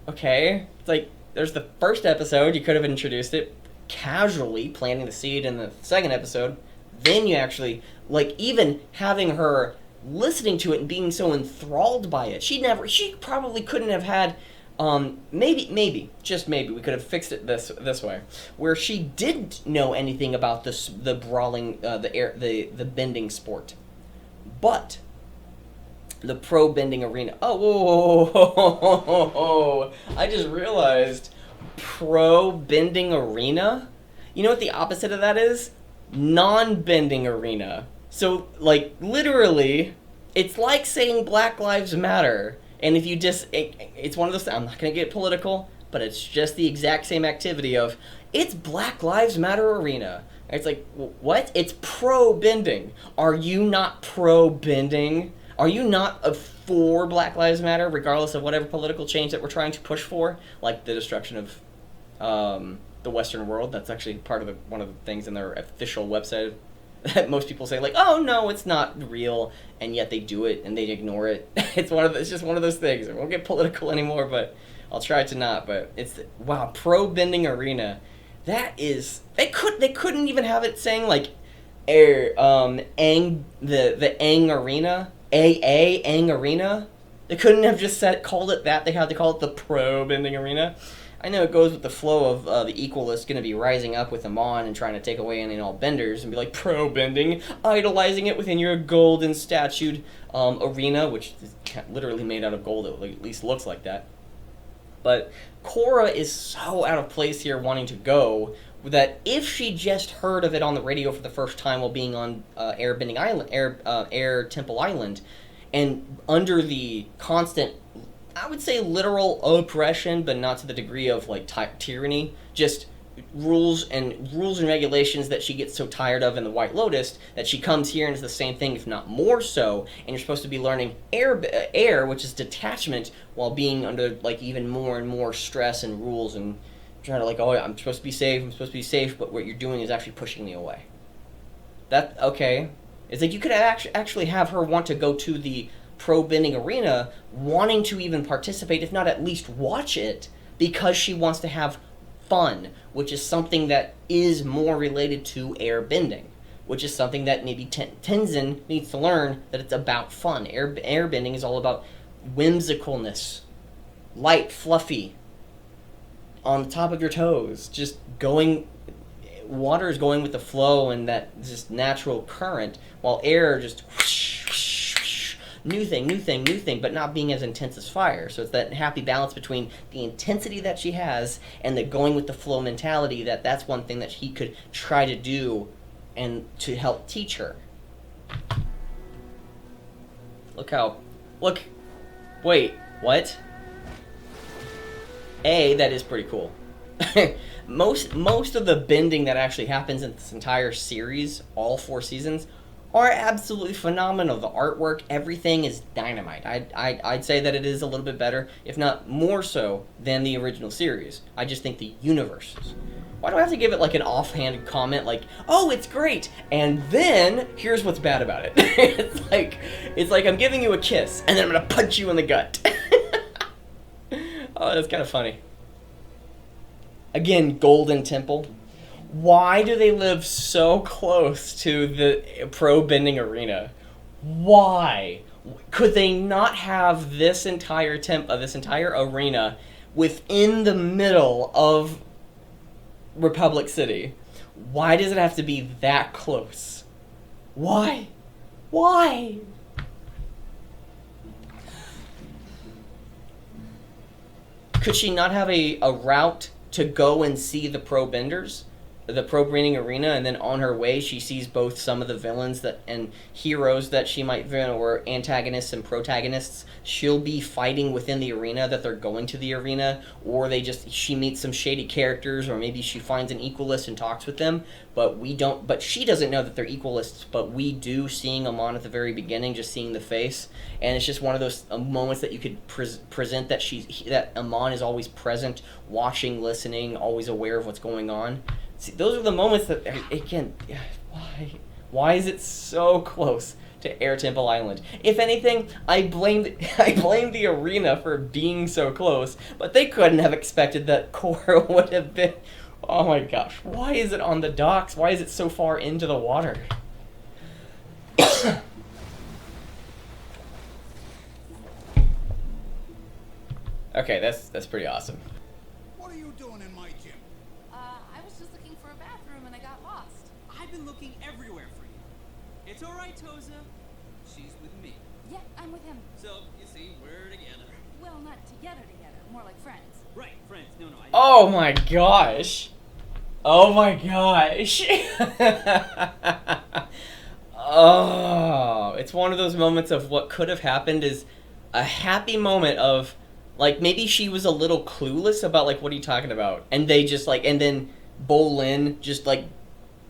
Okay, it's like, there's the first episode, you could have introduced it casually, planting the seed in the second episode. Then you actually, even having her listening to it and being so enthralled by it. She probably couldn't have had, just maybe, we could have fixed it this way, where she didn't know anything about the brawling, the bending sport. But the pro bending arena. Oh, whoa. I just realized pro-bending arena. You know what the opposite of that is? Non-bending arena. So, like, literally, it's like saying Black Lives Matter. And if you just, it's one of those, I'm not going to get political, but it's just the exact same activity of, it's Black Lives Matter arena. And it's like, what? It's pro-bending. Are you not pro-bending? Are you not for Black Lives Matter, regardless of whatever political change that we're trying to push for? Like the destruction of the Western world. That's actually part of one of the things in their official website that most people say, like, oh no, it's not real, and yet they do it and they ignore it. It's just one of those things. I won't get political anymore, but I'll try to not. But it's wow, pro-bending arena. That is, they couldn't even have it saying like the Aang arena, Aang arena. They couldn't have just called it that. They had to call it the pro-bending arena. I know it goes with the flow of the equalists going to be rising up with Amon and trying to take away any and all benders and be like pro-bending, idolizing it within your golden statued arena, which is literally made out of gold. It at least looks like that. But Korra is so out of place here wanting to go that if she just heard of it on the radio for the first time while being on Airbending Island, Air Temple Island, and under the constant, I would say, literal oppression, but not to the degree of like tyranny, just rules and regulations that she gets so tired of in the White Lotus that she comes here and is the same thing, if not more so. And you're supposed to be learning air, which is detachment, while being under like even more and more stress and rules and trying to like, oh, I'm supposed to be safe, but what you're doing is actually pushing me away. That okay? It's like you could actually have her want to go to the pro-bending arena, wanting to even participate, if not at least watch it, because she wants to have fun, which is something that is more related to airbending, which is something that maybe Tenzin needs to learn, that it's about fun. Airbending is all about whimsicalness, light, fluffy, on the top of your toes, just going, water is going with the flow and that just natural current, while air just whoosh, new thing, but not being as intense as fire. So it's that happy balance between the intensity that she has and the going with the flow mentality, that's one thing that he could try to do and to help teach her. Wait, what? That is pretty cool. Most of the bending that actually happens in this entire series, all 4 seasons, are absolutely phenomenal. The artwork, everything is dynamite. I'd say that it is a little bit better, if not more so, than the original series. I just think the universe is. Why do I have to give it like an offhand comment like, oh, it's great, and then here's what's bad about it? It's like I'm giving you a kiss, and then I'm gonna punch you in the gut. Oh, that's kind of funny. Again, Golden Temple. Why do they live so close to the pro-bending arena? Why? Could they not have this entire arena within the middle of Republic City? Why does it have to be that close? Why? Could she not have a route to go and see the pro-benders? The pro-bending arena, and then on her way she sees both some of the villains and heroes that she might or antagonists and protagonists she'll be fighting within the arena, that they're going to the arena, or she meets some shady characters, or maybe she finds an equalist and talks with them, but she doesn't know that they're equalists, but we do, seeing Amon at the very beginning, just seeing the face, and it's just one of those moments that you could present that Amon is always present, watching, listening, always aware of what's going on. See, those are the moments that, again, why is it so close to Air Temple Island? If anything, I blame the arena for being so close, but they couldn't have expected that Korra would have been. Oh my gosh, why is it on the docks? Why is it so far into the water? Okay, that's pretty awesome. What are you doing in my gym? I was just looking for a bathroom and I got lost. I've been looking everywhere for you. It's all right, Toza. She's with me. Yeah, I'm with him. So, you see, we're together. Well, not together, more like friends. Right, friends. No, I... Oh my gosh. Oh my gosh. Oh, it's one of those moments of what could have happened is a happy moment of, like, maybe she was a little clueless about, like, what are you talking about? And they just, like, and then Bolin just, like,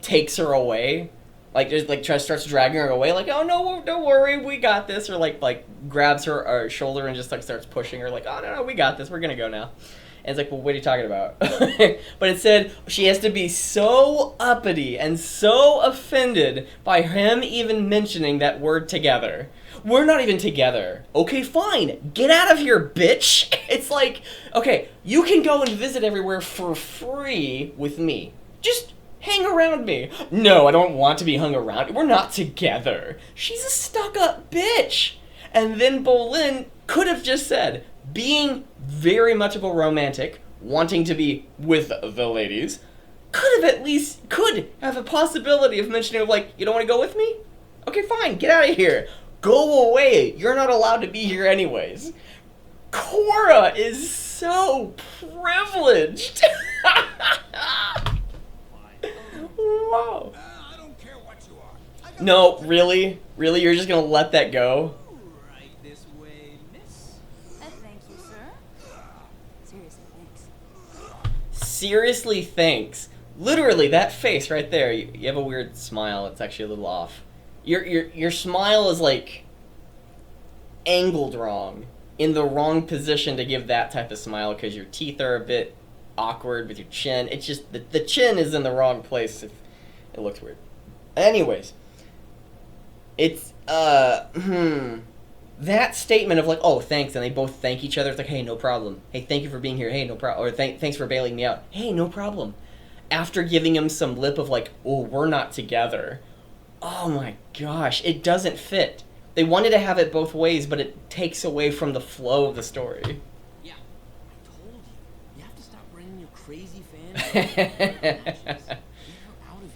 takes her away. Like, just, like, starts dragging her away. Like, oh, no, don't worry, we got this. Or, like grabs her shoulder and just, like, starts pushing her. Like, oh, no, we got this. We're gonna go now. And it's like, well, what are you talking about? But instead, she has to be so uppity and so offended by him even mentioning that word together. We're not even together. Okay, fine. Get out of here, bitch. It's like, okay, you can go and visit everywhere for free with me. Just hang around me. No, I don't want to be hung around. We're not together. She's a stuck-up bitch. And then Bolin could have just said, being very much of a romantic, wanting to be with the ladies, could have a possibility of mentioning, like, you don't want to go with me? Okay, fine, get out of here. Go away. You're not allowed to be here anyways. Korra is so privileged. Wow. I don't care what you are. No, really? Really? You're just gonna let that go? Right this way, miss. Thank you, sir. Seriously, thanks. Seriously, thanks. Literally, that face right there. You have a weird smile. It's actually a little off. Your smile is like angled wrong, in the wrong position to give that type of smile because your teeth are a bit awkward with your chin. It's just the chin is in the wrong place. It looks weird. Anyways, it's that statement of like, oh, thanks, and they both thank each other. It's like, hey, no problem. Hey, thank you for being here. Hey, no problem. Or thanks for bailing me out. Hey, no problem. After giving him some lip of like, oh, we're not together. Oh my gosh, it doesn't fit. They wanted to have it both ways, but it takes away from the flow of the story. Yeah, I told you. You have to stop bringing your crazy fans. Get her out of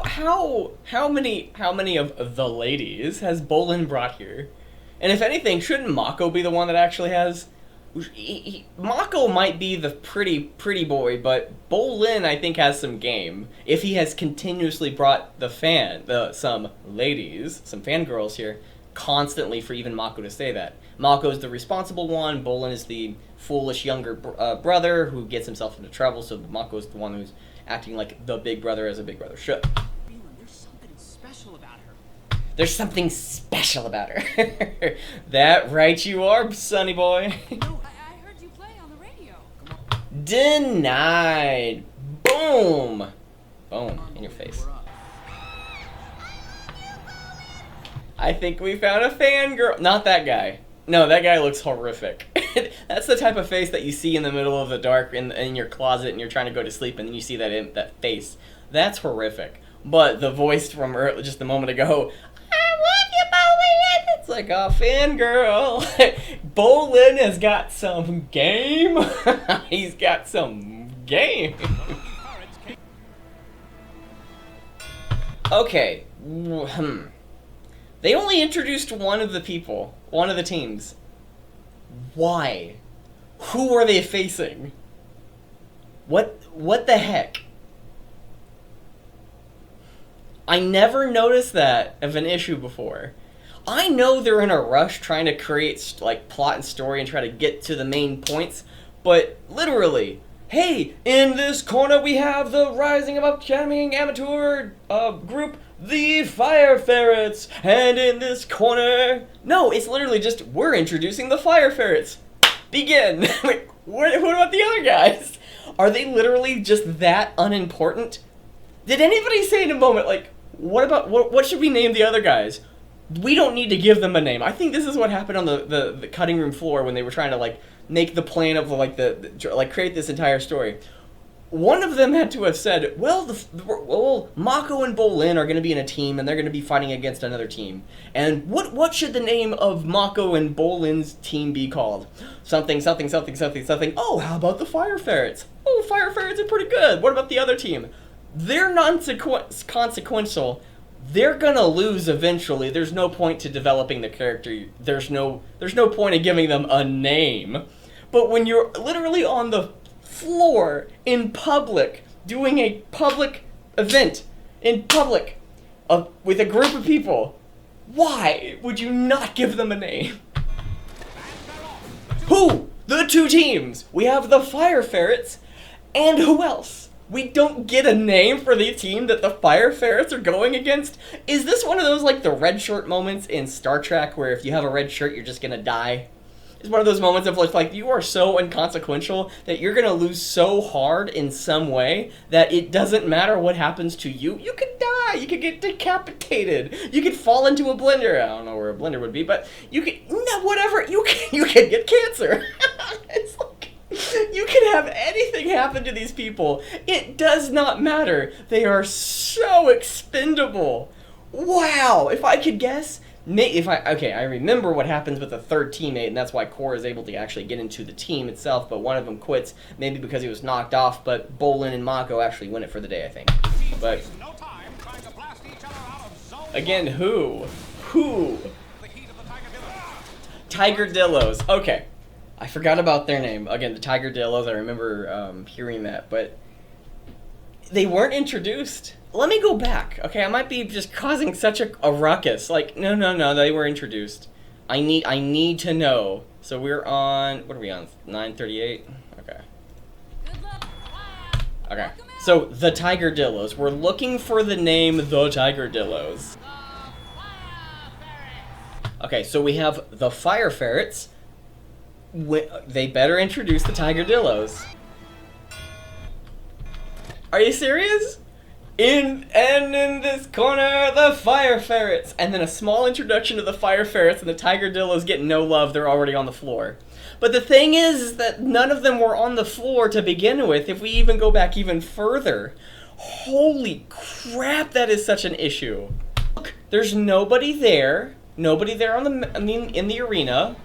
here. How many of the ladies has Bolin brought here? And if anything, shouldn't Mako be the one that actually has? Mako might be the pretty boy, but Bolin I think has some game. If he has continuously brought some ladies, some fangirls here, constantly for even Mako to say that. Mako's the responsible one, Bolin is the foolish younger brother who gets himself into trouble, so Mako's the one who's acting like the big brother as a big brother should. There's something special about her. There's something special about her. That right you are, sonny boy. No, I heard you play on the radio. Denied. Boom. Boom. In your face. We're up. I think we found a fangirl. Not that guy. No, that guy looks horrific. That's the type of face that you see in the middle of the dark in your closet and you're trying to go to sleep and then you see that face. That's horrific. But the voice from just a moment ago, I love you, Bolin. It's like, oh, fangirl. Bolin has got some game. He's got some game. Okay. They only introduced one of the people, one of the teams. Why? Who are they facing? What the heck? I never noticed that of an issue before. I know they're in a rush trying to create like plot and story and try to get to the main points, but literally, hey, in this corner we have the rising of upcoming amateur group, the Fire Ferrets, and in this corner, no, it's literally just we're introducing the Fire Ferrets. Begin. What about the other guys? Are they literally just that unimportant? Did anybody say in a moment like, what should we name the other guys? We don't need to give them a name. I think this is what happened on the cutting room floor when they were trying to like make the plan of like create this entire story. One of them had to have said, well, Mako and Bolin are going to be in a team and they're going to be fighting against another team. And what should the name of Mako and Bolin's team be called? Something. Oh, how about the Fire Ferrets? Oh, Fire Ferrets are pretty good. What about the other team? They're non-consequential. They're gonna lose eventually. There's no point to developing the character. There's no point in giving them a name. But when you're literally on the floor in public, doing a public event in public with a group of people, why would you not give them a name? Who? The two teams. We have the Fire Ferrets, and who else? We don't get a name for the team that the Fire Ferrets are going against? Is this one of those, like, the red shirt moments in Star Trek where if you have a red shirt, you're just gonna die? It's one of those moments of, like, you are so inconsequential that you're gonna lose so hard in some way that it doesn't matter what happens to you. You could die. You could get decapitated. You could fall into a blender. I don't know where a blender would be, but you could, whatever. You can get cancer. It's like, you can have anything happen to these people. It does not matter. They are so expendable. Wow. If I could guess, I remember what happens with the third teammate, and that's why Korra is able to actually get into the team itself, but one of them quits, maybe because he was knocked off, but Bolin and Mako actually win it for the day, I think. But, again, who? Tigerdillos. Okay. I forgot about their name. Again, the Tigerdillos, I remember hearing that, but they weren't introduced. Let me go back, okay? I might be just causing such a ruckus. Like, no, they were introduced. I need to know. So we're on, what are we on? 9:38? Okay. Good luck. Okay. So, the Tigerdillos. We're looking for the name The Tigerdillos. Okay, so we have the Fire Ferrets. They better introduce the Tigerdillos. Are you serious? In this corner, the Fire Ferrets. And then a small introduction to the Fire Ferrets, and the Tigerdillos get no love. They're already on the floor. But the thing is that none of them were on the floor to begin with, if we even go back even further. Holy crap, that is such an issue. Look, there's nobody there. Nobody there in the arena.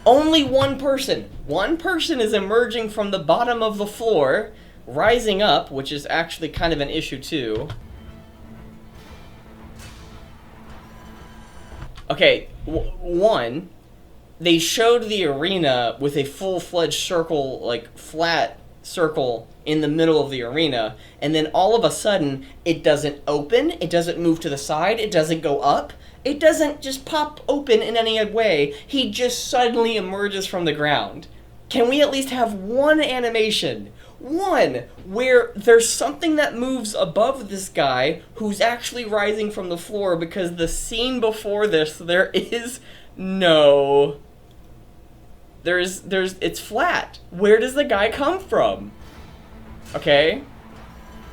Only one person. One person is emerging from the bottom of the floor, rising up, which is actually kind of an issue too. Okay, one, they showed the arena with a full-fledged circle, like flat circle in the middle of the arena, and then all of a sudden, it doesn't open, it doesn't move to the side, it doesn't go up, it doesn't just pop open in any way, he just suddenly emerges from the ground. Can we at least have one animation? One, where there's something that moves above this guy who's actually rising from the floor, because the scene before this, there is no... it's flat. Where does the guy come from? Okay?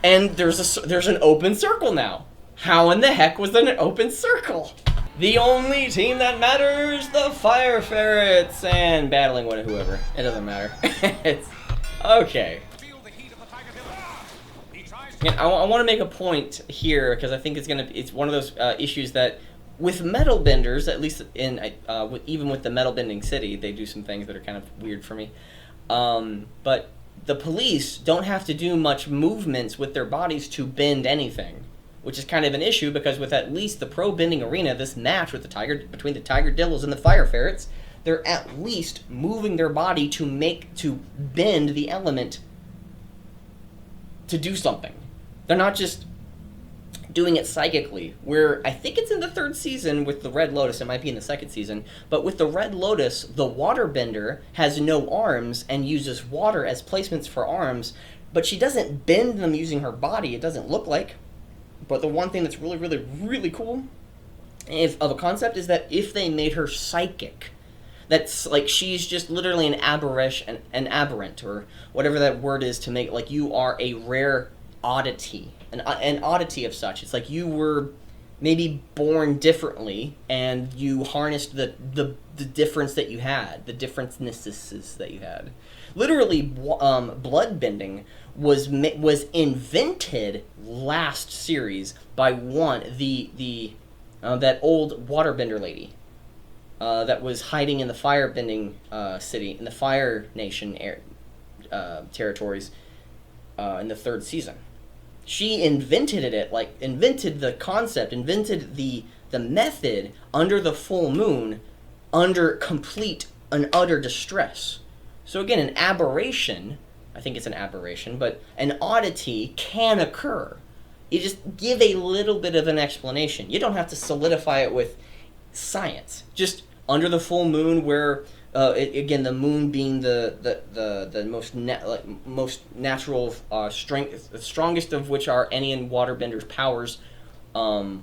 And there's an open circle now. How in the heck was there an open circle? The only team that matters, the Fire Ferrets, and battling whoever. It doesn't matter. It's okay. And I want to make a point here, because I think it's one of those issues that with metal benders, at least even with the metal bending city, they do some things that are kind of weird for me. But the police don't have to do much movements with their bodies to bend anything, which is kind of an issue, because with at least the pro bending arena, this match with between the Tigerdillos and the Fire Ferrets, they're at least moving their body to bend the element to do something. They're not just doing it psychically, where I think it's in the third season with the Red Lotus, it might be in the second season, but with the Red Lotus, the waterbender has no arms and uses water as placements for arms, but she doesn't bend them using her body, it doesn't look like. But the one thing that's really, really, really cool of a concept is that if they made her psychic, that's like she's just literally an aberrant, or whatever that word is, to make like you are a rare oddity, an oddity of such. It's like you were maybe born differently, and you harnessed the difference that you had, the differencenesses that you had. Literally, blood bending was invented last series by that old waterbender lady that was hiding in the firebending city, in the Fire Nation territories in the third season. She invented invented the concept, invented the method under the full moon, under complete an utter distress. So again, an aberration, I think it's an aberration, but an oddity can occur. You just give a little bit of an explanation. You don't have to solidify it with science. Just under the full moon, where again, the moon being the most natural strength, the strongest of which are any and waterbender's powers,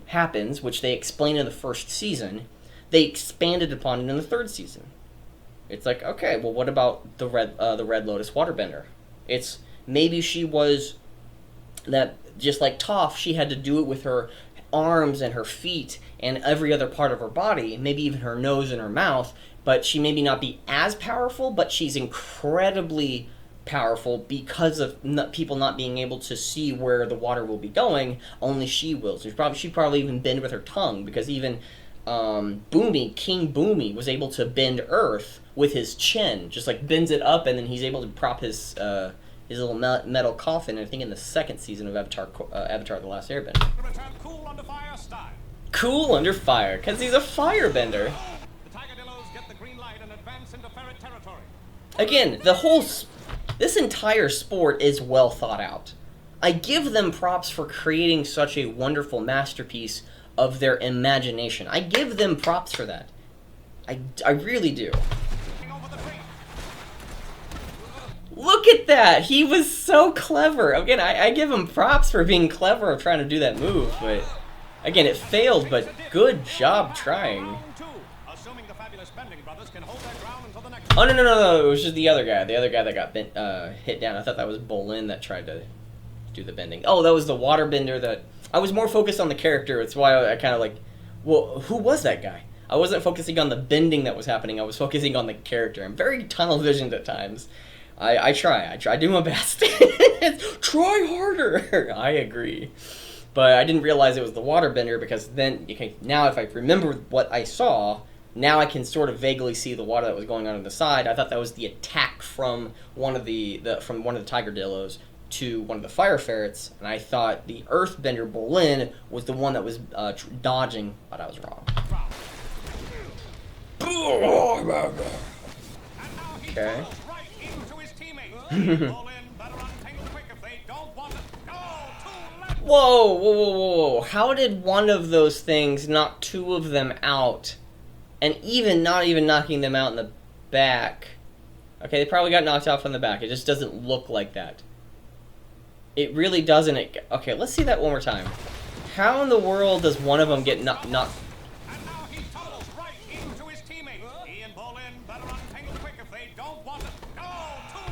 happens, which they explain in the first season. They expanded upon it in the third season. It's like, okay, well, what about the Red Lotus waterbender? It's maybe she was that, just like Toph, she had to do it with her arms and her feet and every other part of her body, maybe even her nose and her mouth, but she maybe not be as powerful, but she's incredibly powerful because of people not being able to see where the water will be going. Only she will. So she probably even bend with her tongue, because even King Boomy was able to bend Earth with his chin, just like bends it up, and then he's able to prop his little metal coffin. I think in the second season of Avatar: The Last Airbender. Cool under fire style. Cool under fire, because he's a firebender. The Tigadillos get the green light and advance into ferret territory. Again, this entire sport is well thought out. I give them props for creating such a wonderful masterpiece of their imagination. I give them props for that. I really do. Look at that! He was so clever. Again, I give him props for being clever of trying to do that move, but again, it failed, but good job trying. Oh, no, it was just the other guy. The other guy that got hit down. I thought that was Bolin that tried to do the bending. Oh, that was the waterbender that... I was more focused on the character. It's why I kind of like... Well, who was that guy? I wasn't focusing on the bending that was happening. I was focusing on the character. I'm very tunnel-visioned at times. I try to do my best. Try harder! I agree. But I didn't realize it was the waterbender, because then... now if I remember what I saw... Now I can sort of vaguely see the water that was going on the side. I thought that was the attack from one of the Tigerdillos to one of the fire ferrets, and I thought the Earthbender Bolin was the one that was dodging, but I was wrong. Okay. Whoa! How did one of those things knock two of them out? And not even knocking them out in the back. Okay, they probably got knocked out from the back. It just doesn't look like that. It really doesn't. Okay, let's see that one more time. How in the world does one of them get knocked? And now he tunnels right into his teammate. He and Bolin better untangle quick if they don't want to go.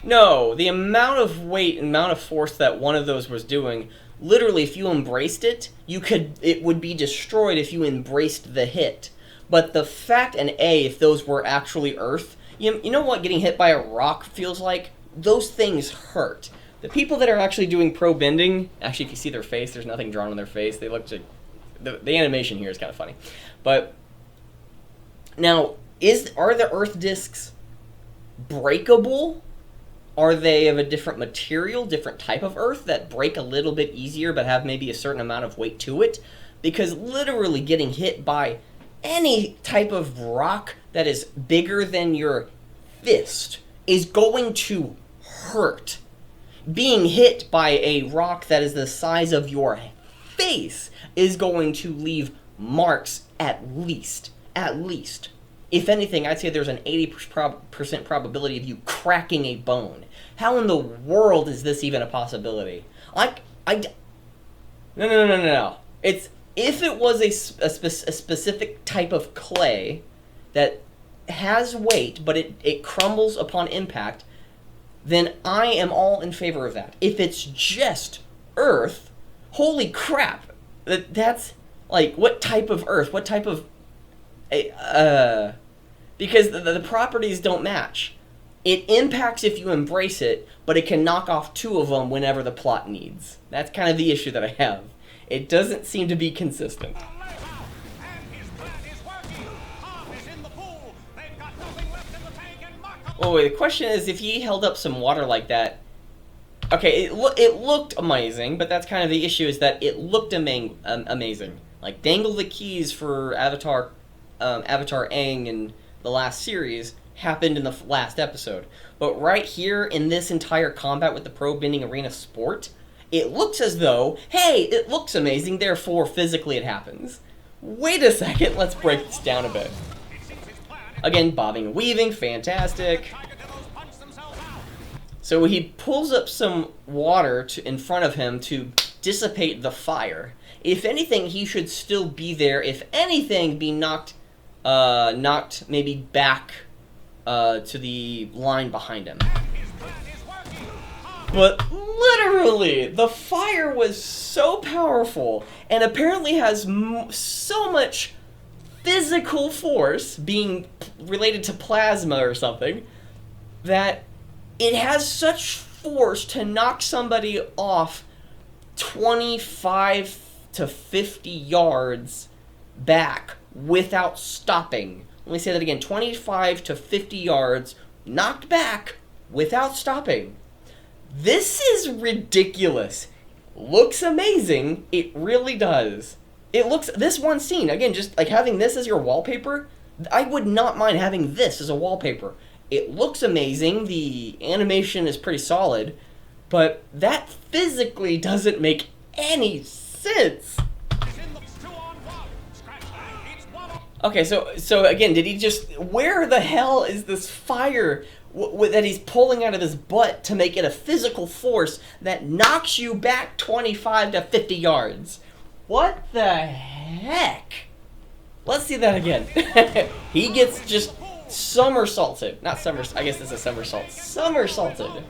No, the amount of weight and amount of force that one of those was doing, literally, if you embraced it, it would be destroyed if you embraced the hit. But the fact, if those were actually Earth, you know what getting hit by a rock feels like? Those things hurt. The people that are actually doing pro bending, actually, if you see their face, there's nothing drawn on their face. They look like... The animation here is kind of funny. But, now, are the Earth discs breakable? Are they of a different material, different type of Earth that break a little bit easier but have maybe a certain amount of weight to it? Because literally getting hit by any type of rock that is bigger than your fist is going to hurt. Being hit by a rock that is the size of your face is going to leave marks at least. If anything, I'd say there's an 80% probability of you cracking a bone. How in the world is this even a possibility? No. If it was a specific type of clay that has weight, but it crumbles upon impact, then I am all in favor of that. If it's just Earth, holy crap! That's, like, what type of Earth? What type of... because the properties don't match. It impacts if you embrace it, but it can knock off two of them whenever the plot needs. That's kind of the issue that I have. It doesn't seem to be consistent. Oh, wait, the question is, if he held up some water like that... Okay, it looked amazing, but that's kind of the issue, is that it looked amazing. Like, Dangle the Keys for Avatar Aang in the last series happened in the last episode. But right here in this entire combat with the pro bending arena sport, it looks as though, hey, it looks amazing, therefore physically it happens. Wait a second, let's break this down a bit. Again, bobbing and weaving, fantastic. So he pulls up some water in front of him to dissipate the fire. If anything, he should still be there. If anything, be knocked maybe back to the line behind him. But literally, the fire was so powerful and apparently has so much physical force, being related to plasma or something, that it has such force to knock somebody off 25 to 50 yards back without stopping. Let me say that again, 25 to 50 yards knocked back without stopping. This is ridiculous. Looks amazing. It really does. It looks, this one scene, again, just like having this as your wallpaper, I would not mind having this as a wallpaper. It looks amazing. The animation is pretty solid, but that physically doesn't make any sense. Okay, so again, did he just, where the hell is this fire that he's pulling out of his butt to make it a physical force that knocks you back 25 to 50 yards? What the heck? Let's see that again. He gets just somersaulted. Not somersault, I guess it's a somersault. Somersaulted.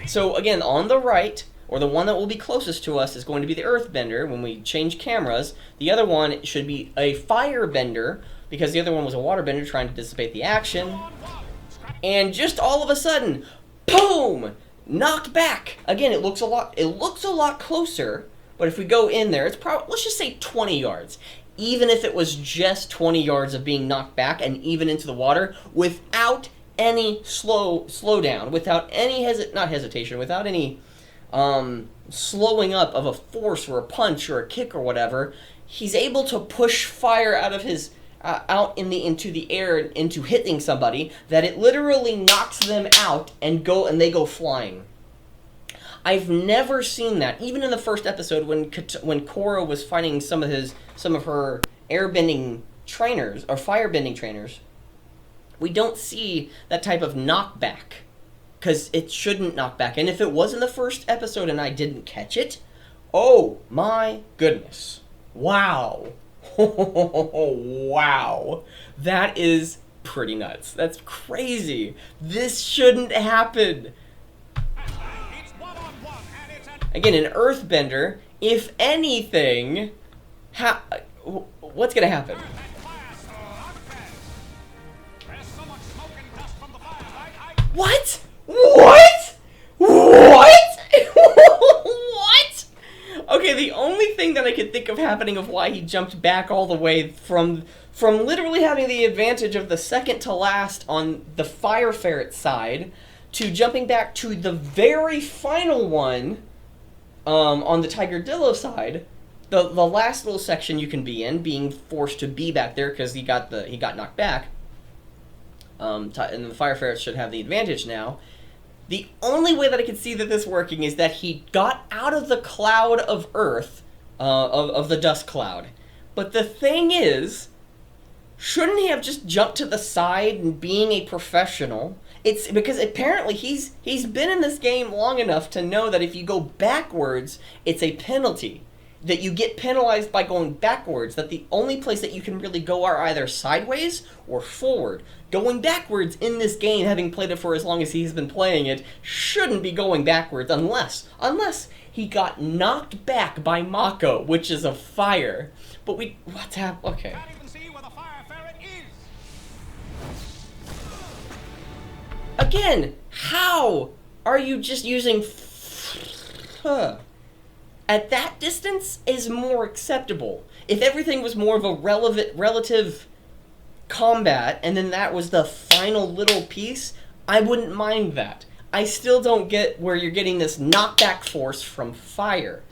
So again, on the right, or the one that will be closest to us, is going to be the earthbender when we change cameras. The other one should be a firebender, because the other one was a waterbender trying to dissipate the action. And just all of a sudden, boom! Knocked back. Again, it looks a lot closer, but if we go in there, it's probably, let's just say 20 yards. Even if it was just 20 yards of being knocked back and even into the water without any slowdown, without any not hesitation, without any slowing up of a force or a punch or a kick or whatever, he's able to push fire out of his into the air into hitting somebody that it literally knocks them out and they go flying. I've never seen that. Even in the first episode when Korra was fighting some of her airbending trainers or firebending trainers, we don't see that type of knockback, because it shouldn't knock back. And if it was in the first episode and I didn't catch it, oh my goodness. Wow. Wow. That is pretty nuts. That's crazy. This shouldn't happen. Again, an earthbender, if anything, what's going to happen? What? What? What? What? Okay, the only thing that I could think of happening of why he jumped back all the way from literally having the advantage of the second to last on the Fire Ferret side to jumping back to the very final one on the Tigerdillo side, the last little section you can be in, being forced to be back there because he got knocked back. And the Fire Ferret should have the advantage now. The only way that I can see that this working is that he got out of the cloud of earth, of the dust cloud. But the thing is, shouldn't he have just jumped to the side and being a professional? It's because apparently he's been in this game long enough to know that if you go backwards, it's a penalty. That you get penalized by going backwards, that the only place that you can really go are either sideways or forward. Going backwards in this game, having played it for as long as he's been playing it, shouldn't be going backwards unless he got knocked back by Mako, which is a fire. But what's happened? Okay. Can't even see where the Fire Ferret is. Again, how are you just using at that distance is more acceptable. If everything was more of a relative combat, and then that was the final little piece, I wouldn't mind that. I still don't get where you're getting this knockback force from fire.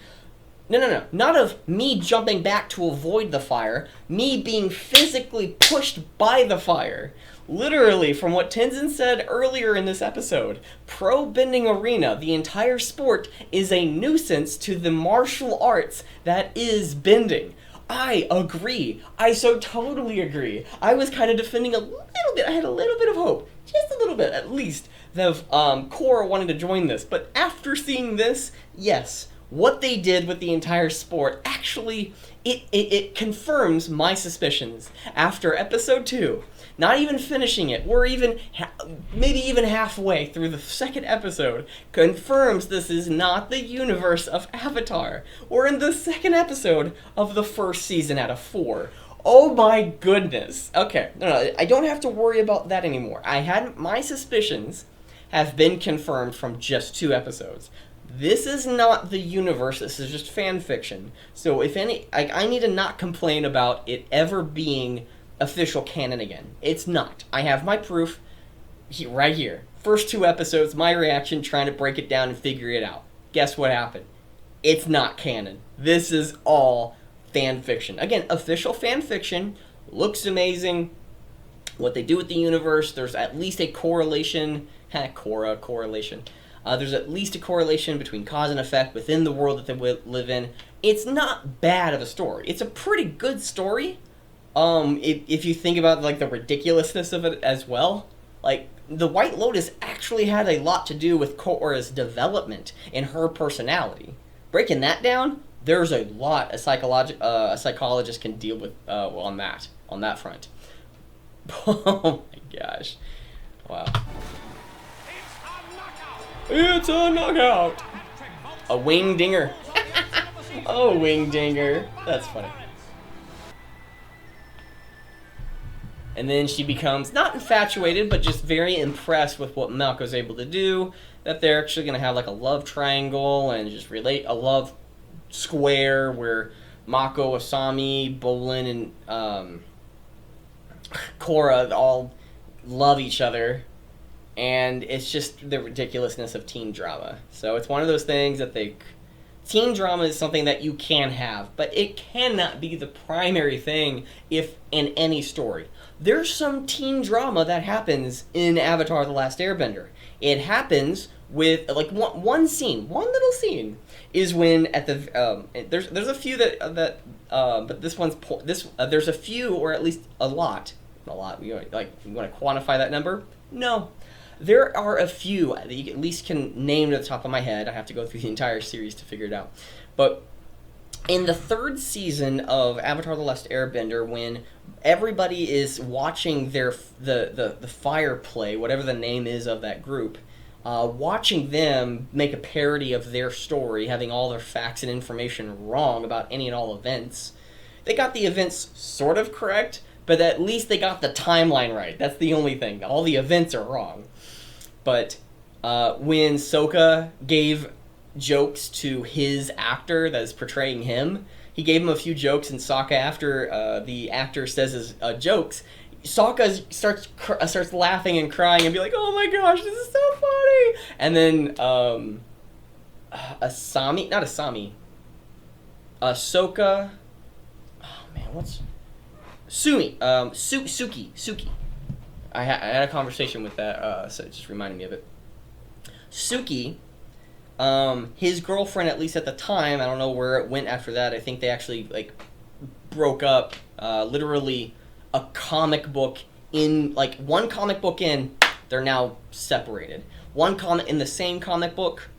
No. Not of me jumping back to avoid the fire. Me being physically pushed by the fire. Literally, from what Tenzin said earlier in this episode, pro bending arena, the entire sport, is a nuisance to the martial arts that is bending. I agree. I so totally agree. I was kind of defending a little bit. I had a little bit of hope. Just a little bit, at least. That Korra wanted to join this. But after seeing this, yes, what they did with the entire sport, actually, it confirms my suspicions. After episode 2, not even finishing it, we're even, maybe even halfway through the second episode, confirms this is not the universe of Avatar. We're in the second episode of the first season out of 4. Oh my goodness. Okay, no, I don't have to worry about that anymore. My suspicions have been confirmed from just 2 episodes. This is not the universe, this is just fan fiction. So if any, I need to not complain about it ever being official canon again. It's not. I have my proof right here. First 2 episodes, my reaction trying to break it down and figure it out. Guess what happened? It's not canon. This is all fan fiction. Again, official fan fiction, looks amazing. What they do with the universe, there's at least a correlation. Correlation. There's at least a correlation between cause and effect within the world that they live in. It's not bad of a story. It's a pretty good story. If you think about like the ridiculousness of it as well, like the White Lotus actually had a lot to do with Korra's development in her personality. Breaking that down, there's a lot a psychologist can deal with on that front. Oh my gosh, wow! It's a knockout. A wing dinger. Oh, wing dinger. That's funny. And then she becomes, not infatuated, but just very impressed with what Malco's able to do. That they're actually going to have like a love triangle and just relate a love square where Mako, Asami, Bolin, and Korra all love each other. And it's just the ridiculousness of teen drama. So it's one of those things that teen drama is something that you can have, but it cannot be the primary thing if in any story. There's some teen drama that happens in Avatar: The Last Airbender. It happens with like one little scene is when at the there's a few but this one's there's a few, or at least a lot. You want to quantify that number? No. There are a few that you at least can name to the top of my head. I have to go through the entire series to figure it out. But in the 3rd season of Avatar: The Last Airbender, when everybody is watching the fire play, whatever the name is of that group, watching them make a parody of their story, having all their facts and information wrong about any and all events, they got the events sort of correct, but at least they got the timeline right. That's the only thing. All the events are wrong. But when Sokka gave jokes to his actor that is portraying him, he gave him a few jokes, and Sokka, after the actor says his jokes, Sokka starts laughing and crying and be like, "Oh my gosh, this is so funny!" And then Sokka. Oh man, what's Suki. I had a conversation with that, so it just reminded me of it. Suki, his girlfriend, at least at the time, I don't know where it went after that. I think they actually broke up. Literally, a comic book in one comic book in, they're now separated. In the same comic book,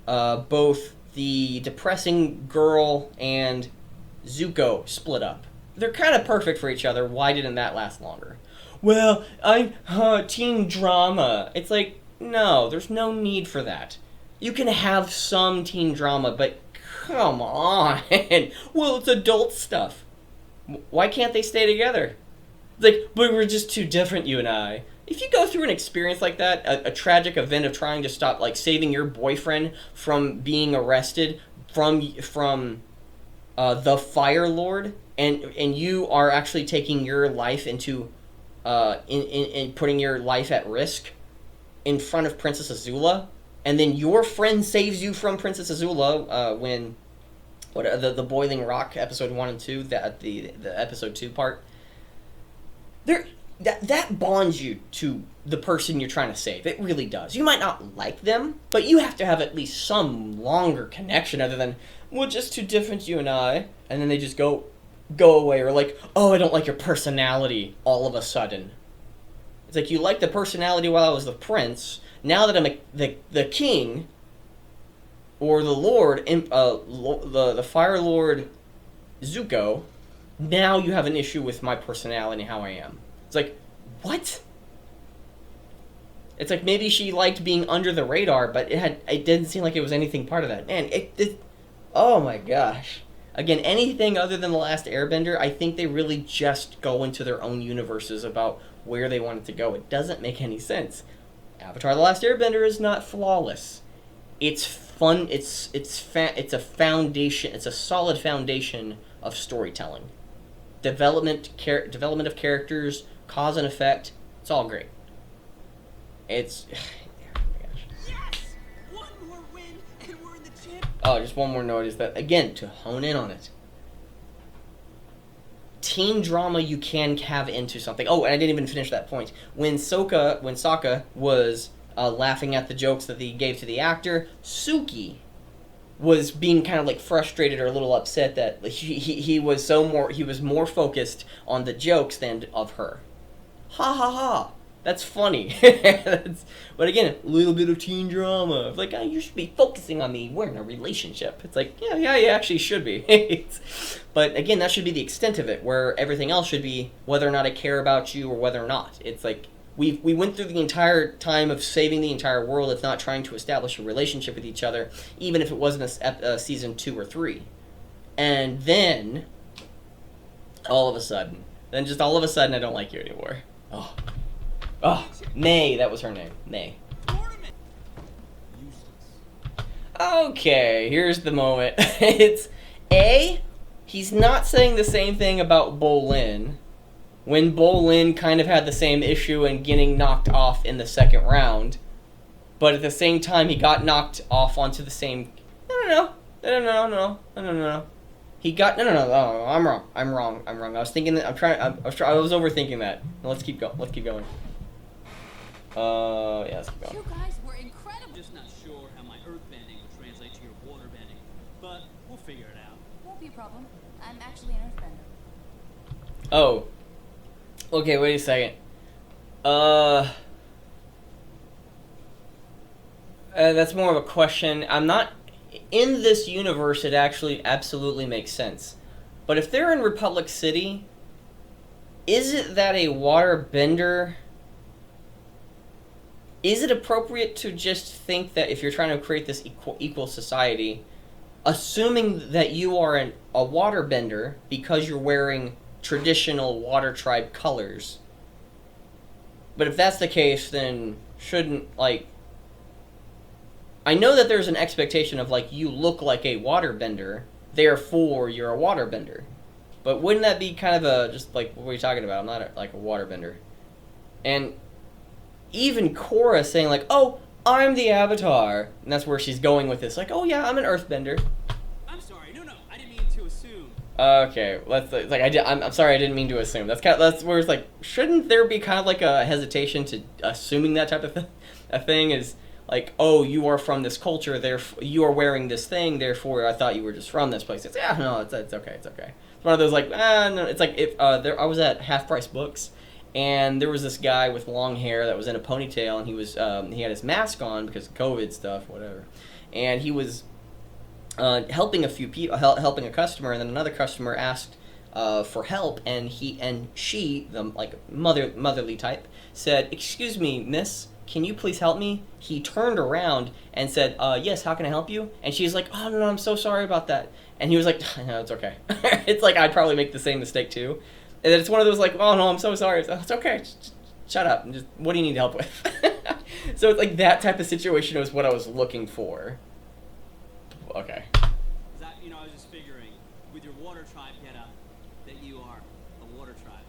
both the depressing girl and Zuko split up. They're kind of perfect for each other. Why didn't that last longer? Well, teen drama. It's like, no, there's no need for that. You can have some teen drama, but come on. Well, it's adult stuff. Why can't they stay together? Like, but we're just too different, you and I. If you go through an experience like that, a tragic event of trying to stop, saving your boyfriend from being arrested from the Fire Lord, and you are actually taking your life into in putting your life at risk in front of Princess Azula, and then your friend saves you from Princess Azula when what the Boiling Rock episode 1 and 2, the episode 2 part. That bonds you to the person you're trying to save. It really does. You might not like them, but you have to have at least some longer connection other than, well, just too different, you and I. And then they just go away, or like, oh, I don't like your personality all of a sudden. It's like, you liked the personality while I was the prince. Now that I'm the king, or the lord, the Fire Lord Zuko, now you have an issue with my personality and how I am. It's like, what? It's like, maybe she liked being under the radar, but it didn't seem like it was anything part of that. Man, oh my gosh. Again, anything other than The Last Airbender, I think they really just go into their own universes about where they want it to go. It doesn't make any sense. Avatar: The Last Airbender is not flawless. It's fun. It's a foundation. It's a solid foundation of storytelling. Development of characters, cause and effect. It's all great. It's oh my gosh. Yes! One more win and we're in the champ. Oh, just one more note is that, again, to hone in on it. Teen drama you can have into something. Oh, and I didn't even finish that point. When Sokka was laughing at the jokes that he gave to the actor, Suki was being kind of like frustrated or a little upset that he was more focused on the jokes than of her. Ha ha ha. That's funny. But again, a little bit of teen drama. Like, you should be focusing on me. We're in a relationship. It's like, yeah, you actually should be. But again, that should be the extent of it, where everything else should be whether or not I care about you or whether or not. It's like, we went through the entire time of saving the entire world, if not trying to establish a relationship with each other, even if it wasn't a season 2 or 3. And then, all of a sudden, I don't like you anymore. Oh, May, that was her name. May. Okay, here's the moment. It's he's not saying the same thing about Bolin, when Bolin kind of had the same issue and getting knocked off in the second round, but at the same time he got knocked off onto the same. No. He got no. I'm wrong. I was thinking that I was overthinking that. Let's keep going. Yeah, let's keep going. You guys were incredible. I'm just not sure how my earth bending will translate to your water bending, but we'll figure it out. Won't be a problem. I'm actually an earthbender. Oh. Okay, wait a second. That's more of a question. I'm not in this universe. It actually absolutely makes sense. But if they're in Republic City, is it that a water bender? Is it appropriate to just think that if you're trying to create this equal society, assuming that you are a water bender because you're wearing traditional water tribe colors? But if that's the case, then shouldn't, like... I know that there's an expectation of, like, you look like a water bender, therefore you're a water bender. But wouldn't that be kind of just like, what are you talking about? I'm not a water bender. And even Korra saying, like, oh, I'm the Avatar. And that's where she's going with this. Like, oh yeah, I'm an earthbender. I'm sorry, no, I didn't mean to assume. Okay, I'm sorry, I didn't mean to assume. That's where it's like, shouldn't there be kind of like a hesitation to assuming that type of a thing is like, oh, you are from this culture, therefore you are wearing this thing, therefore I thought you were just from this place. It's no, it's okay. It's one of those like, no. It's like if I was at Half Price Books, and there was this guy with long hair that was in a ponytail, and he was he had his mask on because of COVID stuff, whatever, and he was helping a few people, helping a customer, and then another customer asked for help, and she, the like motherly type, said, "Excuse me, miss, can you please help me?" He turned around and said, "Yes, how can I help you?" And she's like, "Oh no, I'm so sorry about that." And he was like, "No, it's okay." It's like I'd probably make the same mistake too. And then it's one of those like, "Oh no, I'm so sorry." It's okay. Just shut up. And just, what do you need help with? So it's like that type of situation was what I was looking for. Okay. That, I was just figuring, with your water tribe getup, that you are a water tribe.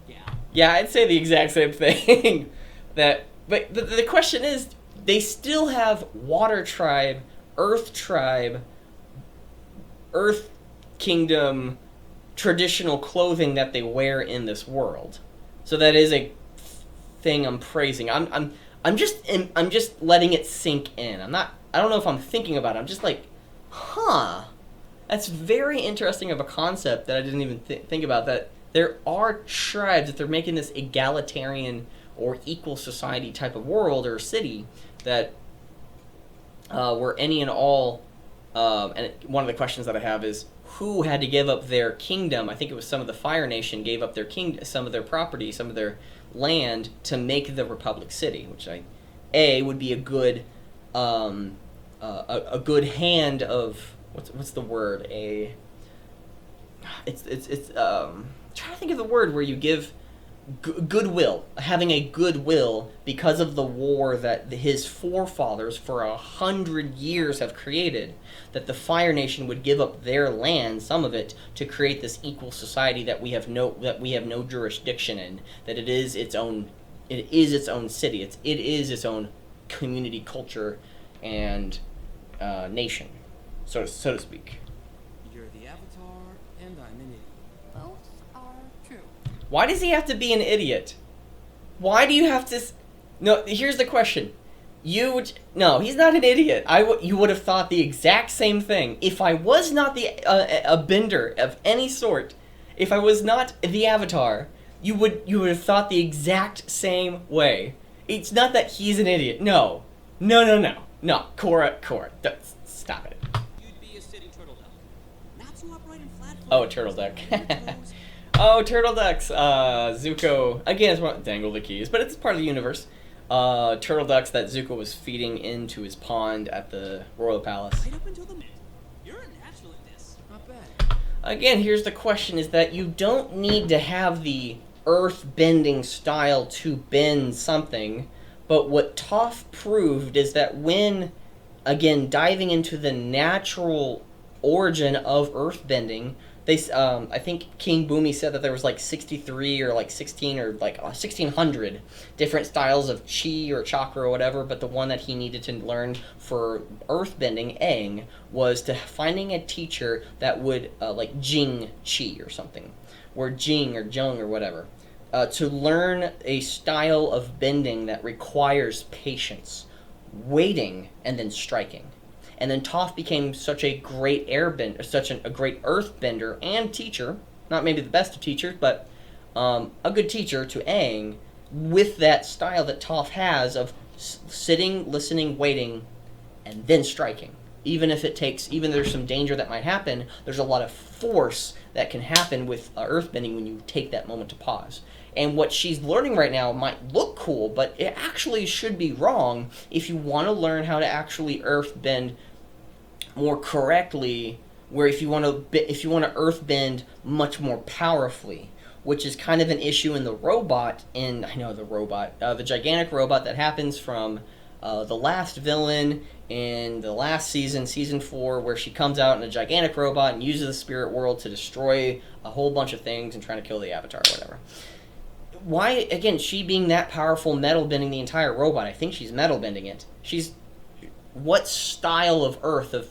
Yeah. Yeah, I'd say the exact same thing. But the question is, they still have water tribe, earth kingdom traditional clothing that they wear in this world. So that is a thing I'm praising. I'm just letting it sink in. I don't know if I'm thinking about it. I'm just like, huh. That's very interesting of a concept that I didn't even think about, that there are tribes, that they're making this egalitarian or equal society type of world or city, that where any and all, and one of the questions that I have is, who had to give up their kingdom? I think it was some of the Fire Nation gave up their some of their property, some of their land to make the Republic City, which would be a good a good hand of what's the word, it's trying to think of the word where you give goodwill, having a goodwill because of the war that his forefathers for 100 years have created, that the Fire Nation would give up their land, some of it, to create this equal society that we have no jurisdiction in, that it is its own city, it is its own community, culture, and nation, so to speak. You're the Avatar, and I'm an idiot. Both are true. Why does he have to be an idiot? Why do you have to... No, here's the question. No, he's not an idiot. You would have thought the exact same thing. If I was not a bender of any sort, if I was not the Avatar, you would have thought the exact same way. It's not that he's an idiot. No. Korra, stop it. You'd be a sitting turtle duck. Not so upright and flat. Oh, a turtle duck. Oh, turtle ducks. Zuko, again, it's dangle the keys, but it's part of the universe. Turtle ducks that Zuko was feeding into his pond at the Royal Palace. Right up until the minute. You're a natural at this. Not bad. Again, here's the question, is that you don't need to have the earth-bending style to bend something, but what Toph proved is that when, again, diving into the natural origin of earthbending, I think King Boomy said that there was like 63 or like 16 or like 1,600 different styles of chi or chakra or whatever, but the one that he needed to learn for earthbending, Aang, was to finding a teacher that would, like Jing Chi or something, or Jing or Jung or whatever, to learn a style of bending that requires patience, waiting, and then striking. And then Toph became such a great airbender, such a great earthbender and teacher, not maybe the best of teachers, but a good teacher to Aang, with that style that Toph has of sitting, listening, waiting, and then striking. Even if there's some danger that might happen, there's a lot of force that can happen with earthbending when you take that moment to pause. And what she's learning right now might look cool, but it actually should be wrong if you want to learn how to actually earthbend more correctly, where if you want to earthbend much more powerfully, which is kind of an issue in the gigantic robot that happens from the last villain in the last season 4, where she comes out in a gigantic robot and uses the spirit world to destroy a whole bunch of things and trying to kill the Avatar or whatever. Why, again, she being that powerful, metal bending the entire robot? I think she's metal bending it. What style of earth of,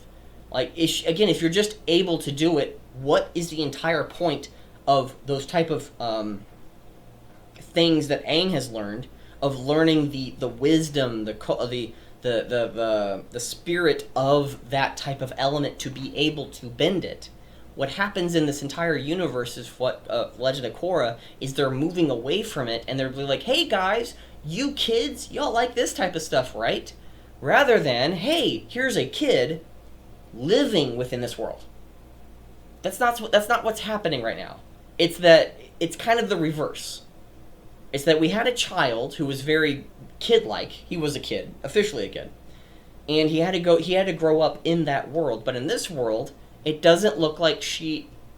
like, if you're just able to do it, what is the entire point of those type of things that Aang has learned, of learning the wisdom, the spirit of that type of element to be able to bend it? What happens in this entire universe is what Legend of Korra is, they're moving away from it, and they're like, hey guys, you kids, y'all like this type of stuff, right? Rather than, hey, here's a kid living within this world. That's not what's happening right now. It's kind of the reverse. It's that we had a child who was very kid-like. He was a kid, officially a kid. And he had to grow up in that world, but in this world, it doesn't look like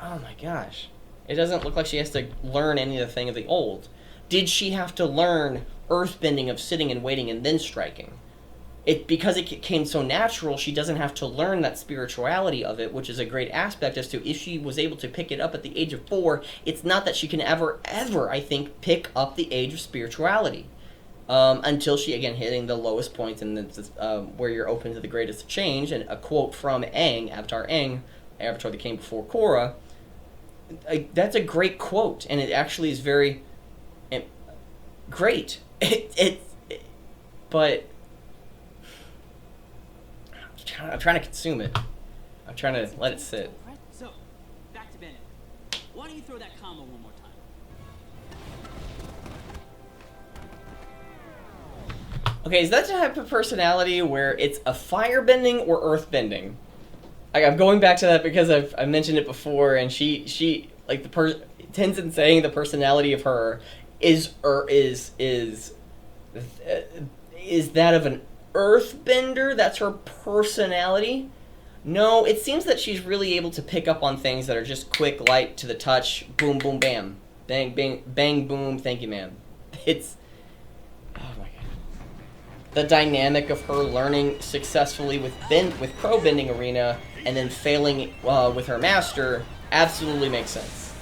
oh my gosh. It doesn't look like she has to learn any of the thing of the old. Did she have to learn earthbending of sitting and waiting and then striking? Because it came so natural, she doesn't have to learn that spirituality of it, which is a great aspect as to if she was able to pick it up at the age of 4, it's not that she can ever, I think, pick up the age of spirituality. Until she, again, hitting the lowest point, and where you're open to the greatest change. And a quote from Aang, Avatar Aang, avatar that came before Korra. That's a great quote, and it actually is very great. But I'm trying to consume it. I'm trying to let it sit. So, back to Bennett. Why don't you throw that comma one more time? Okay, is that the type of personality where it's a firebending or earthbending? I'm going back to that because I mentioned it before, and she like Tenzin saying the personality of her is that of an earthbender. That's her personality. No, it seems that she's really able to pick up on things that are just quick, light, to the touch, boom, boom, bam, bang, bang, bang, boom. Thank you, ma'am. It's the dynamic of her learning successfully with pro bending arena and then failing with her master absolutely makes sense.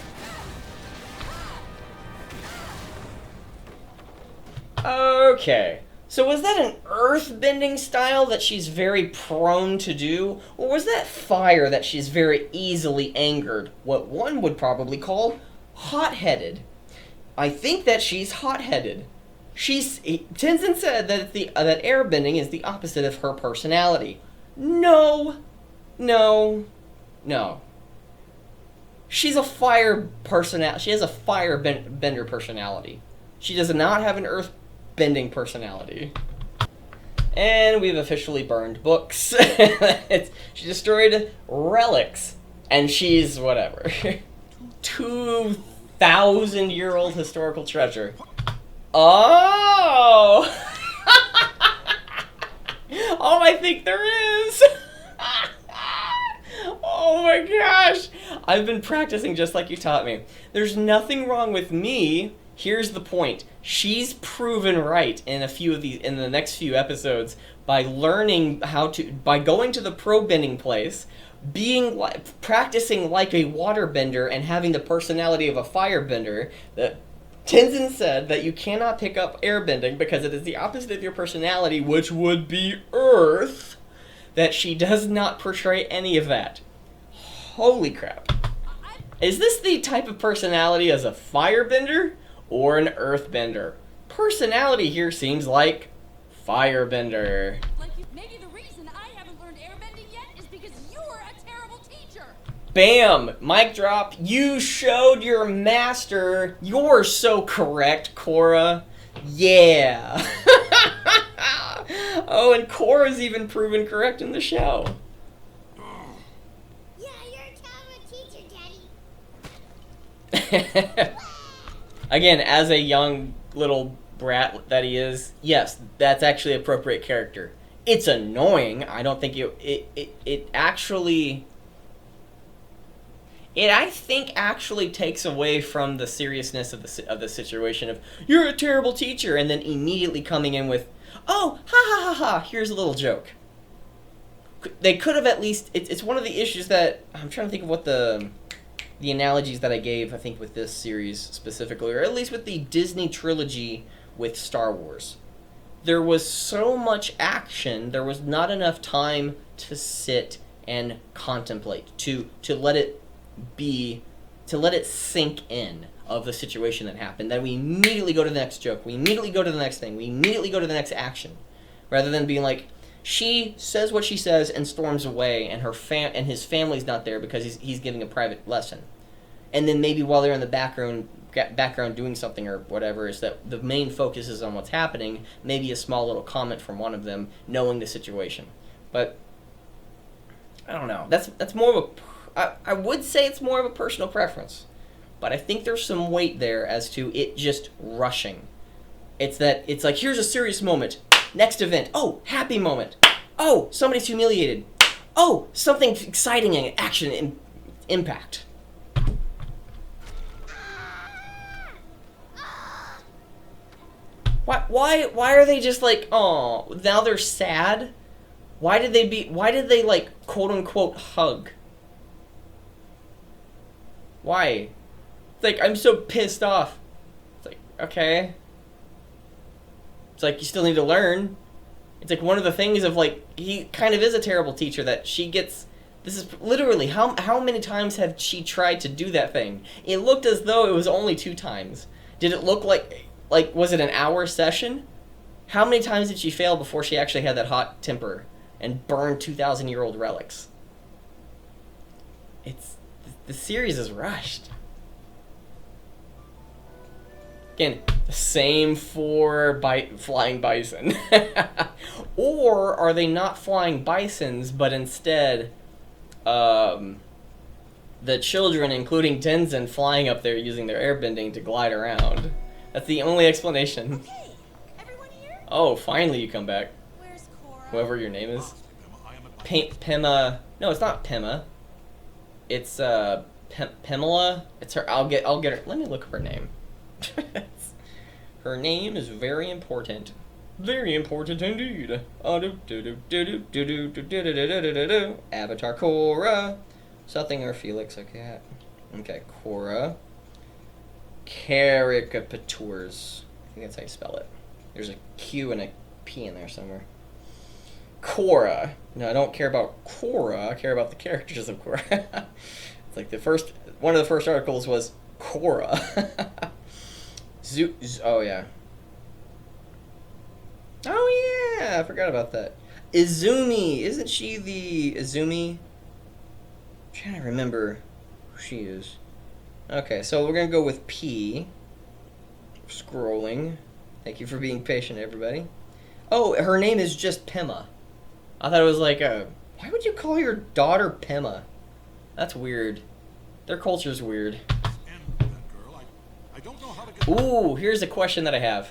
Okay, so was that an earth bending style that she's very prone to do, or was that fire that she's very easily angered, what one would probably call hot-headed? I think that she's hot-headed. Tenzin said that that airbending is the opposite of her personality. No. She's a fire personality. She has a bender personality. She does not have an earth bending personality. And we've officially burned books. She destroyed relics, and she's whatever. 2,000-year-old historical treasure. Oh! Oh, I think there is! Oh my gosh! I've been practicing just like you taught me. There's nothing wrong with me. Here's the point. She's proven right in the next few episodes by learning by going to the pro bending place, practicing like a waterbender and having the personality of a firebender. Tenzin said that you cannot pick up airbending because it is the opposite of your personality, which would be Earth, that she does not portray any of that. Holy crap. Is this the type of personality as a firebender or an earthbender? Personality here seems like firebender. Maybe the reason I haven't learned airbending yet is because you're a terrible teacher. Bam! Mic drop. You showed your master. You're so correct, Korra. Yeah. Oh, and Korra's even proven correct in the show. Yeah, you're a terrible teacher, Daddy. Again, as a young little brat that he is, yes, that's actually appropriate character. It's annoying. I don't think it actually... I think actually takes away from the seriousness of the situation of, you're a terrible teacher, and then immediately coming in with, oh, ha ha ha ha, here's a little joke. They could have at least, it's one of the issues that, I'm trying to think of what the analogies that I gave, I think, with this series specifically, or at least with the Disney trilogy with Star Wars. There was so much action, there was not enough time to sit and contemplate, to let it sink in of the situation that happened. Then we immediately go to the next joke, we immediately go to the next thing, we immediately go to the next action, rather than being like, she says what she says and storms away, and and his family's not there because he's giving a private lesson. And then maybe while they're in the background doing something or whatever, is that the main focus is on what's happening, maybe a small little comment from one of them knowing the situation. But I don't know. That's more of I would say it's more of a personal preference. But I think there's some weight there as to it just rushing. It's like, here's a serious moment. Next event. Oh, happy moment. Oh, somebody's humiliated. Oh, something exciting and action and impact. Why are they just like, oh, now they're sad? Why did they like, quote unquote, hug? Why? It's like, I'm so pissed off. It's like, okay. It's like, you still need to learn. It's like one of the things of like, he kind of is a terrible teacher, that she gets This is literally, how many times have she tried to do that thing? It looked as though it was only 2 times. Did it look like, was it an hour session? How many times did she fail before she actually had that hot temper and burned 2,000-year-old relics? The series is rushed. Again, the same for flying bison. Or are they not flying bisons, but instead, the children, including Tenzin, flying up there using their airbending to glide around? That's the only explanation. Hey, everyone here? Oh, finally you come back. Where's Korra? Whoever your name is. I am at my Pema. No, it's not Pema. It's Pamela. It's her. I'll get her. Let me look up her name. Her name is very important. Very important indeed. Avatar Korra. Something or Felix. Okay. Okay, Korra. Caricatures. I think that's how you spell it. There's a Q and a P in there somewhere. Korra. No, I don't care about Korra. I care about the characters of Korra. It's like one of the first articles was Korra. Oh yeah. Oh yeah, I forgot about that. Izumi, isn't she the Izumi? I'm trying to remember who she is. Okay, so we're gonna go with P. Scrolling. Thank you for being patient, everybody. Oh, her name is just Pema. I thought it was like why would you call your daughter Pema? That's weird. Their culture's weird. end that girl. I don't know how to get. Ooh, here's a question that I have.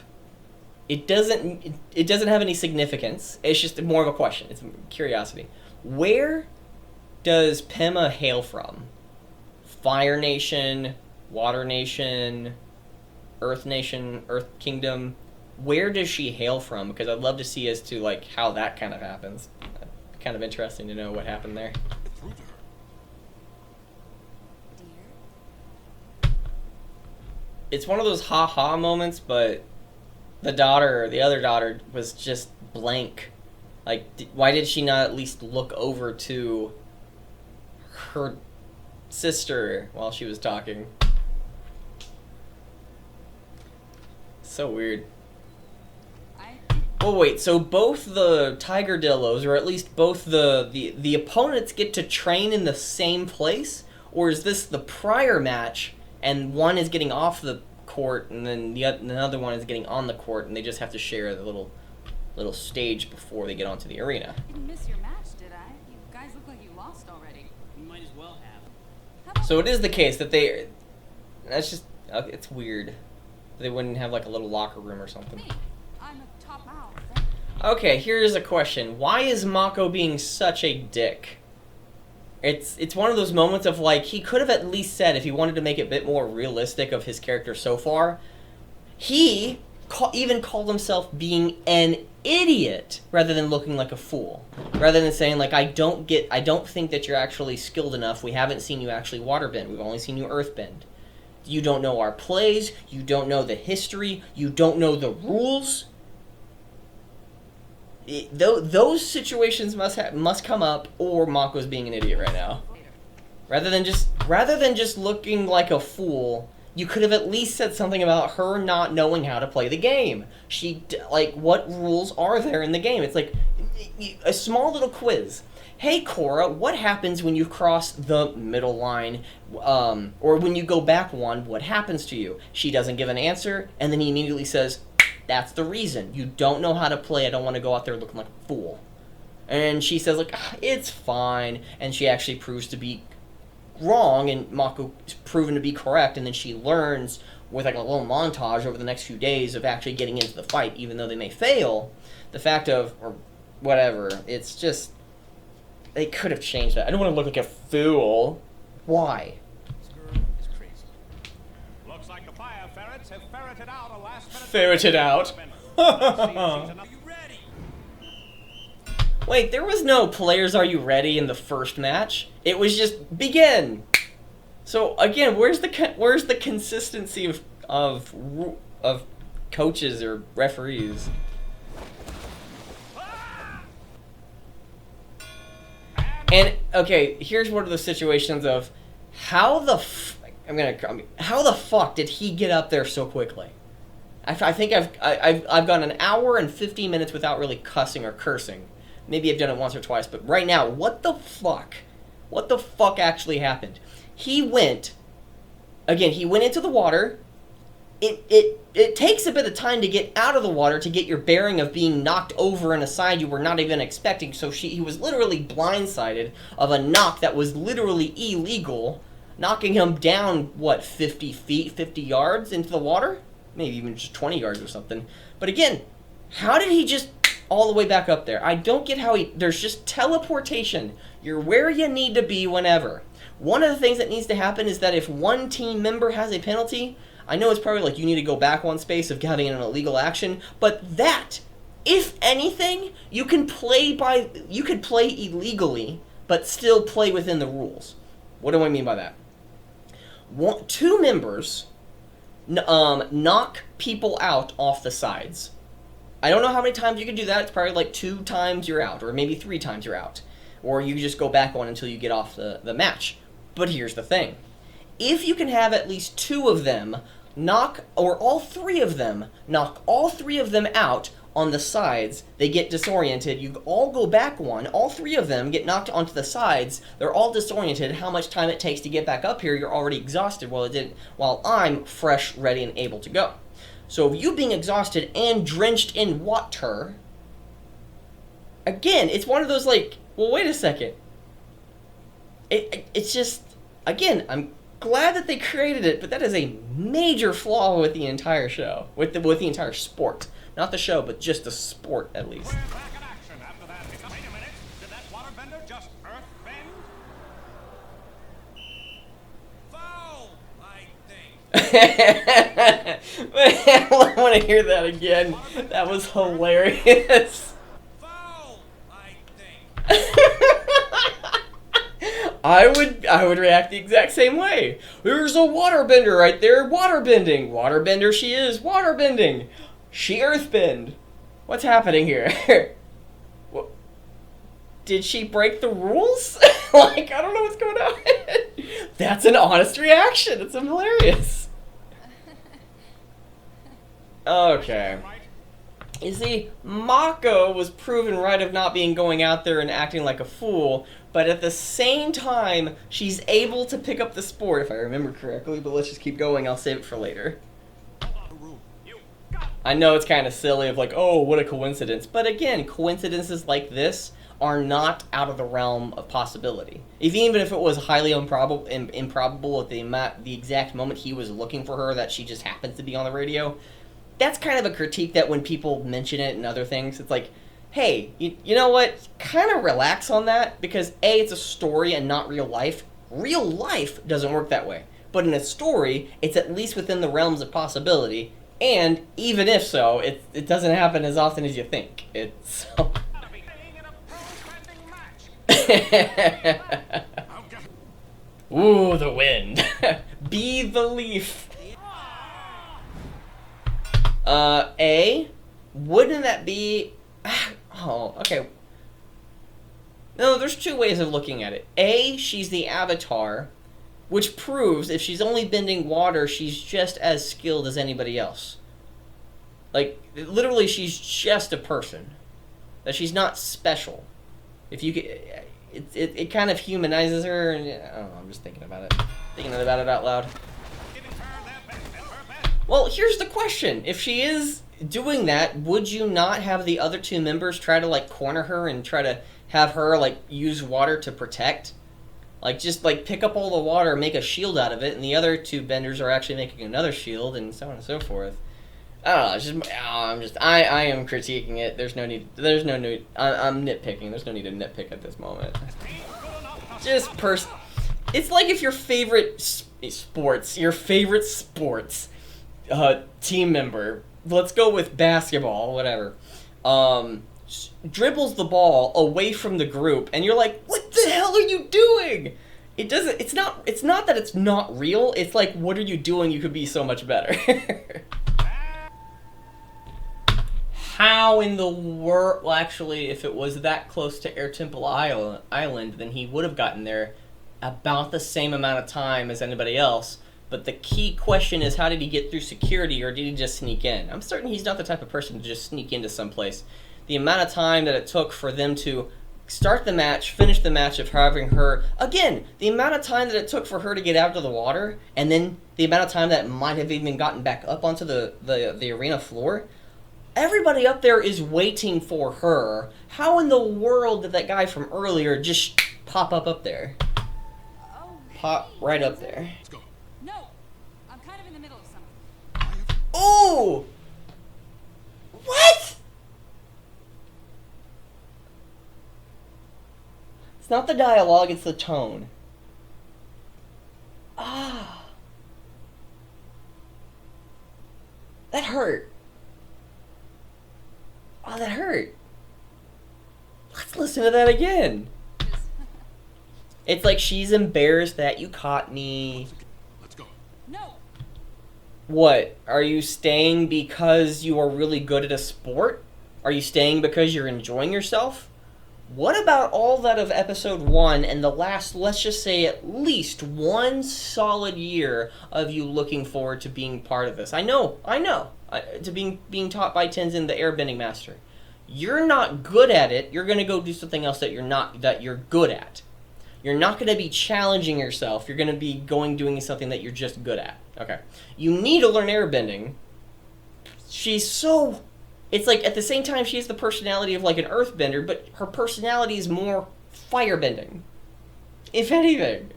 It doesn't have any significance. It's just more of a question. It's curiosity. Where does Pema hail from? Fire Nation, Water Nation, Earth Nation, Earth Kingdom. Where does she hail from? Because I'd love to see as to like how that kind of happens. Kind of interesting to know what happened there. Through to her. Dear? It's one of those ha-ha moments, but the other daughter, was just blank. Like, why did she not at least look over to her sister while she was talking? So weird. Oh wait, so both the Tiger Dillos, or at least both the opponents get to train in the same place? Or is this the prior match, and one is getting off the court, and then another one is getting on the court, and they just have to share the little stage before they get onto the arena? Didn't miss your match, did I? You guys look like you lost already. You might as well have. How about So it is the case that that's just, it's weird. They wouldn't have like a little locker room or something. me? I'm a top out. Okay, here's a question. Why is Mako being such a dick? It's one of those moments of like, he could have at least said, if he wanted to make it a bit more realistic of his character so far, he even called himself being an idiot rather than looking like a fool. Rather than saying like, I don't think that you're actually skilled enough. We haven't seen you actually waterbend. We've only seen you earthbend. You don't know our plays. You don't know the history. You don't know the rules. Those situations must come up, or Mako's being an idiot right now. Rather than just looking like a fool, you could have at least said something about her not knowing how to play the game. What rules are there in the game? It's like a small little quiz. Hey Korra, what happens when you cross the middle line, or when you go back one? What happens to you? She doesn't give an answer, and then he immediately says, that's the reason. You don't know how to play. I don't want to go out there looking like a fool. And she says, like, it's fine. And she actually proves to be wrong, and Mako is proven to be correct. And then she learns with like a little montage over the next few days of actually getting into the fight, even though they may fail. The fact of, or whatever, it's just, they could have changed that. I don't want to look like a fool. Why? This girl is crazy. Looks like the fire ferrets have ferreted out a last-minute... Ferreted out. Are you ready? Wait, there was no players are you ready in the first match? It was just begin. So again, where's the consistency of coaches or referees? And okay, here's one of the situations of how the fuck did he get up there so quickly? I think I've gone an hour and 50 minutes without really cussing or cursing. Maybe I've done it once or twice, but right now, what the fuck? What the fuck actually happened? He went into the water. It takes a bit of time to get out of the water to get your bearing of being knocked over in a side you were not even expecting. So he was literally blindsided of a knock that was literally illegal, knocking him down, 50 feet, 50 yards into the water? Maybe even just 20 yards or something. But again, how did he just all the way back up there? I don't get how there's just teleportation. You're where you need to be whenever. One of the things that needs to happen is that if one team member has a penalty, I know it's probably like you need to go back one space of having an illegal action, but that, if anything, you could play illegally, but still play within the rules. What do I mean by that? Two members knock people out off the sides. I don't know how many times you can do that. It's probably like 2 times you're out, or maybe 3 times you're out. Or you just go back one until you get off the match. But here's the thing. If you can have at least 2 of them all 3 of them knock all 3 of them out on the sides, they get disoriented, you all go back one, all 3 of them get knocked onto the sides, they're all disoriented, how much time it takes to get back up here, you're already exhausted while I'm fresh, ready, and able to go. So you being exhausted and drenched in water, again, it's one of those like, well, wait a second. It's just, again, I'm glad that they created it, but that is a major flaw with the entire show, with the entire sport. Not the show, but just the sport, at least. We're back in action after that. Wait a minute. Did that waterbender just earth bend? Foul, I think. I want to hear that again. That was hilarious. Foul, I think. I would react the exact same way. There's a waterbender right there, waterbending. Waterbender she is, waterbending. She earthbend. What's happening here? Did she break the rules? Like, I don't know what's going on. That's an honest reaction. It's hilarious. Okay. You see, Mako was proven right of not going out there and acting like a fool, but at the same time, she's able to pick up the sport, if I remember correctly, but let's just keep going. I'll save it for later. I know it's kind of silly of like, oh, what a coincidence. But again, coincidences like this are not out of the realm of possibility. Even if it was highly improbable at the exact moment he was looking for her, that she just happens to be on the radio, that's kind of a critique that when people mention it and other things, it's like, hey, you know what? Kind of relax on that, because A, it's a story and not real life. Real life doesn't work that way. But in a story, it's at least within the realms of possibility. And even if so, it doesn't happen as often as you think. It's so... Ooh, the wind. Be the leaf. A, wouldn't that be... Oh, okay. No, there's 2 ways of looking at it. A, she's the avatar, which proves if she's only bending water, she's just as skilled as anybody else. Like, literally, she's just a person. That she's not special. If you could... It kind of humanizes her, and I don't know, I'm just thinking about it. Thinking about it out loud. Well, here's the question. If she is doing that, would you not have the other 2 members try to, like, corner her and try to have her, like, use water to protect? Like, just, like, pick up all the water, make a shield out of it, and the other 2 benders are actually making another shield, and so on and so forth. I don't know, I am critiquing it. There's no need, I'm nitpicking. There's no need to nitpick at this moment. It's like if your favorite sports team member, let's go with basketball, whatever, dribbles the ball away from the group, and you're like, what the hell are you doing? It's not that it's not real, it's like, what are you doing? You could be so much better. How in the world... Well, actually, if it was that close to Air Temple Island, then he would have gotten there about the same amount of time as anybody else. But the key question is, how did he get through security, or did he just sneak in? I'm certain he's not the type of person to just sneak into someplace. The amount of time that it took for them to start the match, finish the match of having her... Again, the amount of time that it took for her to get out of the water, and then the amount of time that might have even gotten back up onto the arena floor... Everybody up there is waiting for her. How in the world did that guy from earlier just pop up there? Oh, Pop right up there. Let's go. no! I'm kind of in the middle of something. Oh! What? It's not the dialogue, it's the tone. Ah. That hurt. Oh, that hurt. Let's listen to that again. It's like she's embarrassed that you caught me. Let's go. No! What? Are you staying because you are really good at a sport? Are you staying because you're enjoying yourself? What about all that of episode 1 and the last, let's just say, at least 1 solid year of you looking forward to being part of this? I know. To being taught by Tenzin, the airbending master. You're not good at it. You're going to go do something else that you're good at. You're not going to be challenging yourself. You're going to be doing something that you're just good at. Okay. You need to learn airbending. It's like at the same time she has the personality of like an earthbender, but her personality is more firebending. If anything.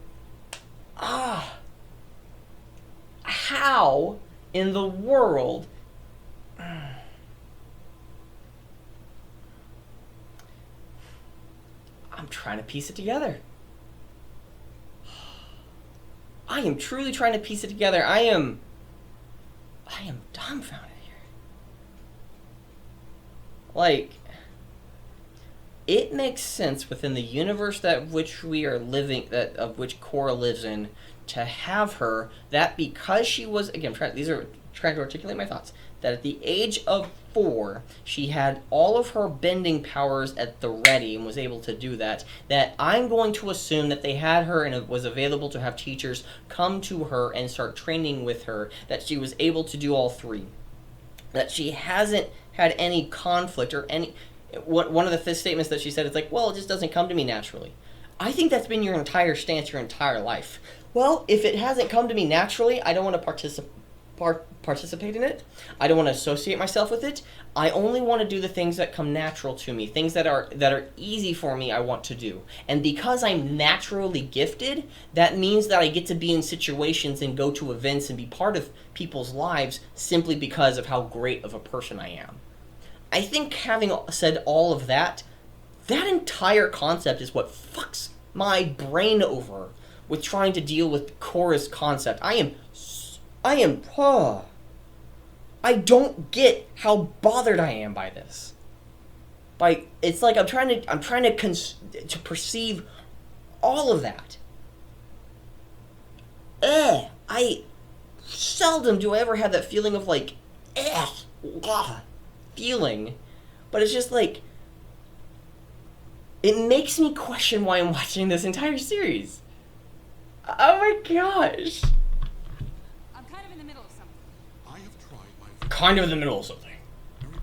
How in the world... I'm trying to piece it together. I am truly trying to piece it together. I am dumbfounded here. Like, it makes sense within the universe of which Korra lives in, to have her, that because she was, again, these are trying to articulate my thoughts, that at the age of 4, she had all of her bending powers at the ready and was able to do that, that I'm going to assume that they had her and it was available to have teachers come to her and start training with her, that she was able to do all 3. That she hasn't had any conflict or any... One of the statements that she said is like, well, it just doesn't come to me naturally. I think that's been your entire stance your entire life. Well, if it hasn't come to me naturally, I don't want to participate in it. I don't want to associate myself with it. I only want to do the things that come natural to me, things that are easy for me. I want to do, and because I'm naturally gifted, that means that I get to be in situations and go to events and be part of people's lives simply because of how great of a person I am. I think having said all of that, that entire concept is what fucks my brain over with trying to deal with Korra's concept. I don't get how bothered I am by this. It's like I'm trying to perceive all of that. I seldom do I ever have that feeling of like, feeling, but it's just like, it makes me question why I'm watching this entire series. Oh my gosh. I'm kind of in the middle of something. I have tried my very Kind of in the middle of something.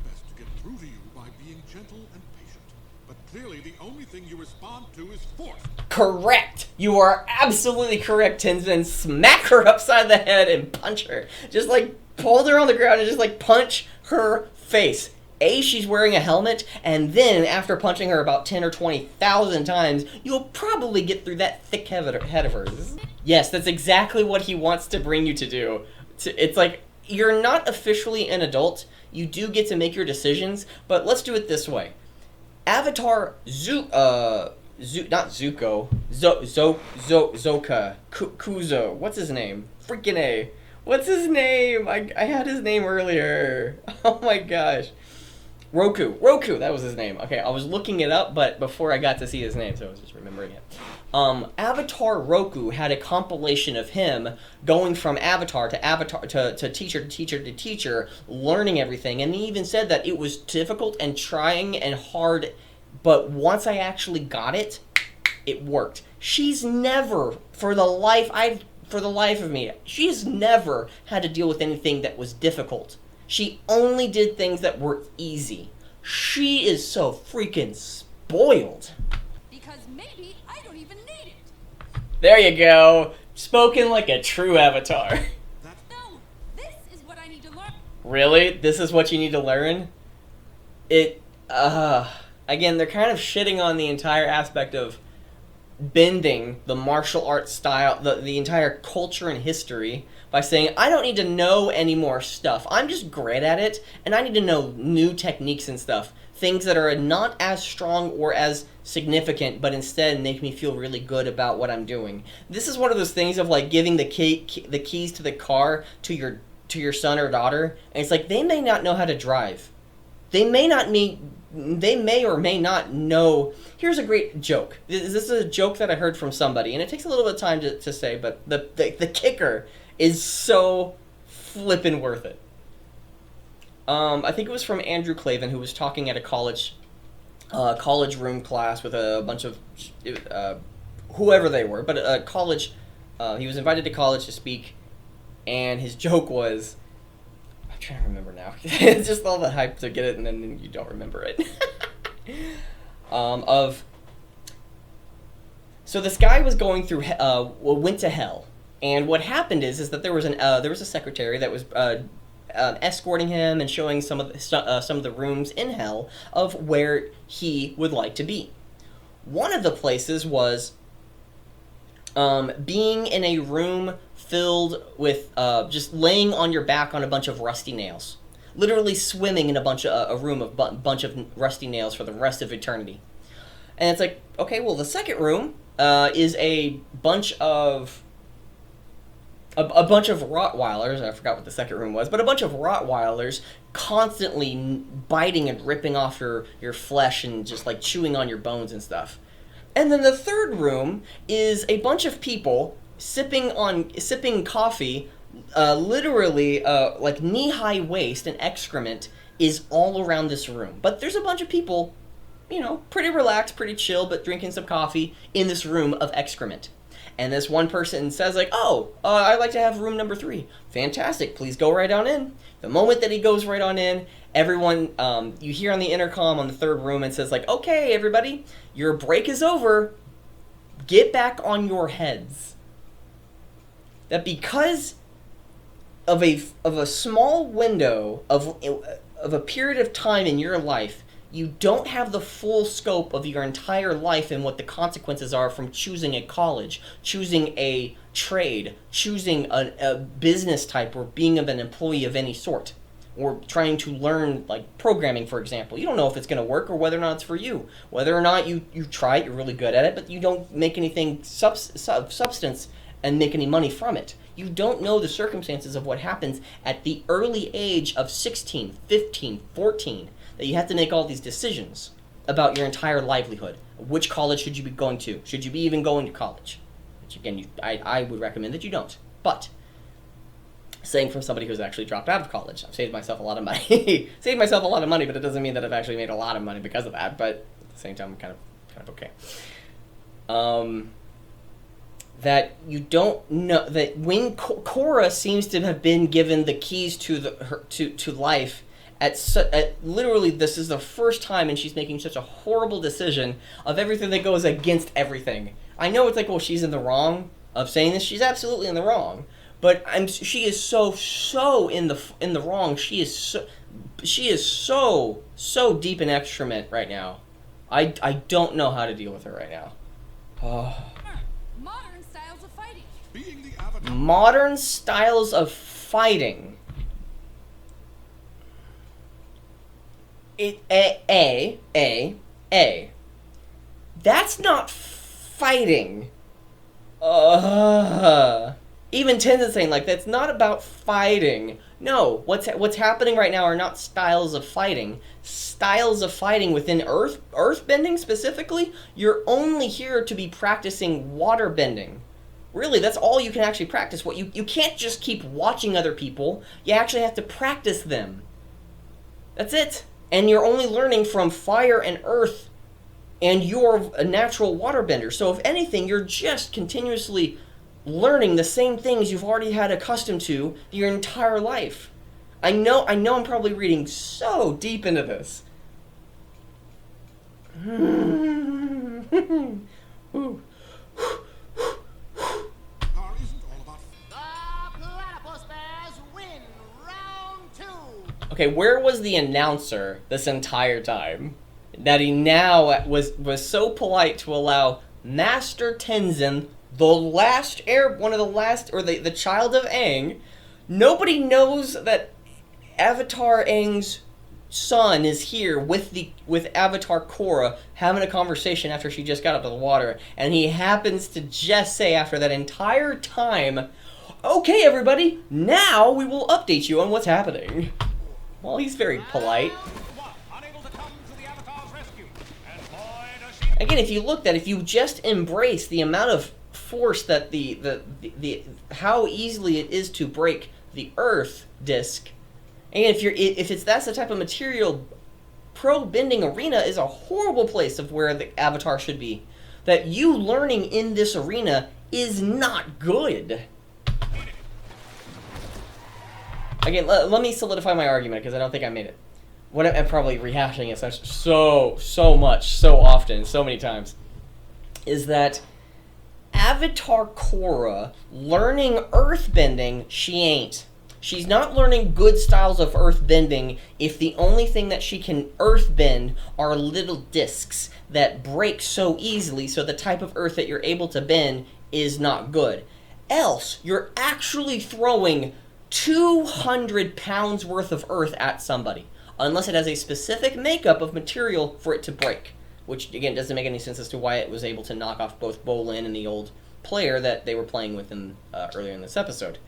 best to get through to you by being gentle and patient. But clearly the only thing you respond to is force. Correct. You are absolutely correct, Tenzin. Smack her upside the head and punch her. Just like pull her on the ground and just like punch her face. She's wearing a helmet, and then after punching her about 10 or 20,000 times, you'll probably get through that thick head of hers. Yes, that's exactly what he wants to bring you to do. It's like, you're not officially an adult. You do get to make your decisions, but let's do it this way. Avatar Zoka, Kuzo, what's his name? Freaking A. What's his name? I had his name earlier. Oh my gosh. Roku, that was his name. Okay, I was looking it up, but before I got to see his name, so I was just remembering it. Avatar Roku had a compilation of him going from avatar to teacher to teacher to teacher, learning everything. And he even said that it was difficult and trying and hard, but once I actually got it, it worked. She's never, for the life of me, she's never had to deal with anything that was difficult. She only did things that were easy. She is so freaking spoiled. Because maybe I don't even need it. There you go. Spoken like a true avatar. No, this is what I need to learn. Really? This is what you need to learn? Again, they're kind of shitting on the entire aspect of bending the martial arts style, the entire culture and history, by saying, I don't need to know any more stuff. I'm just great at it, and I need to know new techniques and stuff. Things that are not as strong or as significant, but instead make me feel really good about what I'm doing. This is one of those things of like giving the keys to the car to your son or daughter, and it's like they may not know how to drive. They may or may not know. Here's a great joke. This is a joke that I heard from somebody, and it takes a little bit of time to say, but the kicker is so flippin' worth it. I think it was from Andrew Clavin, who was talking at a college room class with a bunch of whoever they were, but a college. He was invited to college to speak, and his joke was, I'm trying to remember now. It's just all the hype to get it, and then you don't remember it. So this guy was going through, went to hell, and what happened is that there was a secretary that was escorting him and showing some of the rooms in hell of where he would like to be. One of the places was being in a room filled with just laying on your back on a bunch of rusty nails, literally swimming in a room of bunch of rusty nails for the rest of eternity. And it's like, okay, well, the second room is a bunch of Rottweilers. I forgot what the second room was, but a bunch of Rottweilers constantly biting and ripping off your flesh and just like chewing on your bones and stuff. And then the third room is a bunch of people sipping coffee, literally like knee-high waist, and excrement is all around this room. But there's a bunch of people, pretty relaxed, pretty chill, but drinking some coffee in this room of excrement. And this one person says like, I'd like to have room number 3. Fantastic, please go right on in. The moment that he goes right on in, everyone, you hear on the intercom on the third room, and says like, okay, everybody, your break is over. Get back on your heads. That because of a small window of a period of time in your life, you don't have the full scope of your entire life and what the consequences are from choosing a college, choosing a trade, choosing a business type, or being an employee of any sort, or trying to learn, like, programming, for example. You don't know if it's going to work or whether or not it's for you. Whether or not you try it, you're really good at it, but you don't make anything substance and make any money from it. You don't know the circumstances of what happens at the early age of 16, 15, 14, that you have to make all these decisions about your entire livelihood. Which college should you be going to? Should you be even going to college? Which, again, I would recommend that you don't. But, saying from somebody who's actually dropped out of college, I've saved myself a lot of money. Saved myself a lot of money, but it doesn't mean that I've actually made a lot of money because of that. But at the same time, I'm kind of okay. That you don't know that when Korra seems to have been given the keys to life. Literally, this is the first time, and she's making such a horrible decision of everything that goes against everything. I know it's like, well, she's in the wrong of saying this. She's absolutely in the wrong, but she is so in the wrong. She is so deep in excrement right now. I don't know how to deal with her right now. Modern styles of fighting. Being the Avatar. Modern styles of fighting. That's not fighting. Even Tenzin's saying, like, that's not about fighting. No, what's happening right now are not styles of fighting. Styles of fighting within earthbending specifically, you're only here to be practicing water bending. Really, that's all you can actually practice. You can't just keep watching other people. You actually have to practice them. That's it. And you're only learning from fire and earth, and you're a natural waterbender. So if anything, you're just continuously learning the same things you've already had accustomed to your entire life. I know I'm probably reading so deep into this. Ooh. Okay, where was the announcer this entire time? That he now was so polite to allow Master Tenzin, one of the last, or the child of Aang. Nobody knows that Avatar Aang's son is here with Avatar Korra having a conversation after she just got out of the water, and he happens to just say after that entire time, "Okay, everybody, now we will update you on what's happening." Well, he's very polite. Again, if you just embrace the amount of force that how easily it is to break the Earth disc, and that's the type of material, pro bending arena is a horrible place of where the Avatar should be. That you learning in this arena is not good. Again, let me solidify my argument, because I don't think I made it. I'm probably rehashing it so much, so often, so many times, is that Avatar Korra learning earthbending, she ain't. She's not learning good styles of earthbending if the only thing that she can earthbend are little discs that break so easily, so the type of earth that you're able to bend is not good. Else, you're actually throwing 200 pounds worth of earth at somebody, unless it has a specific makeup of material for it to break, which again doesn't make any sense as to why it was able to knock off both Bolin and the old player that they were playing with earlier in this episode.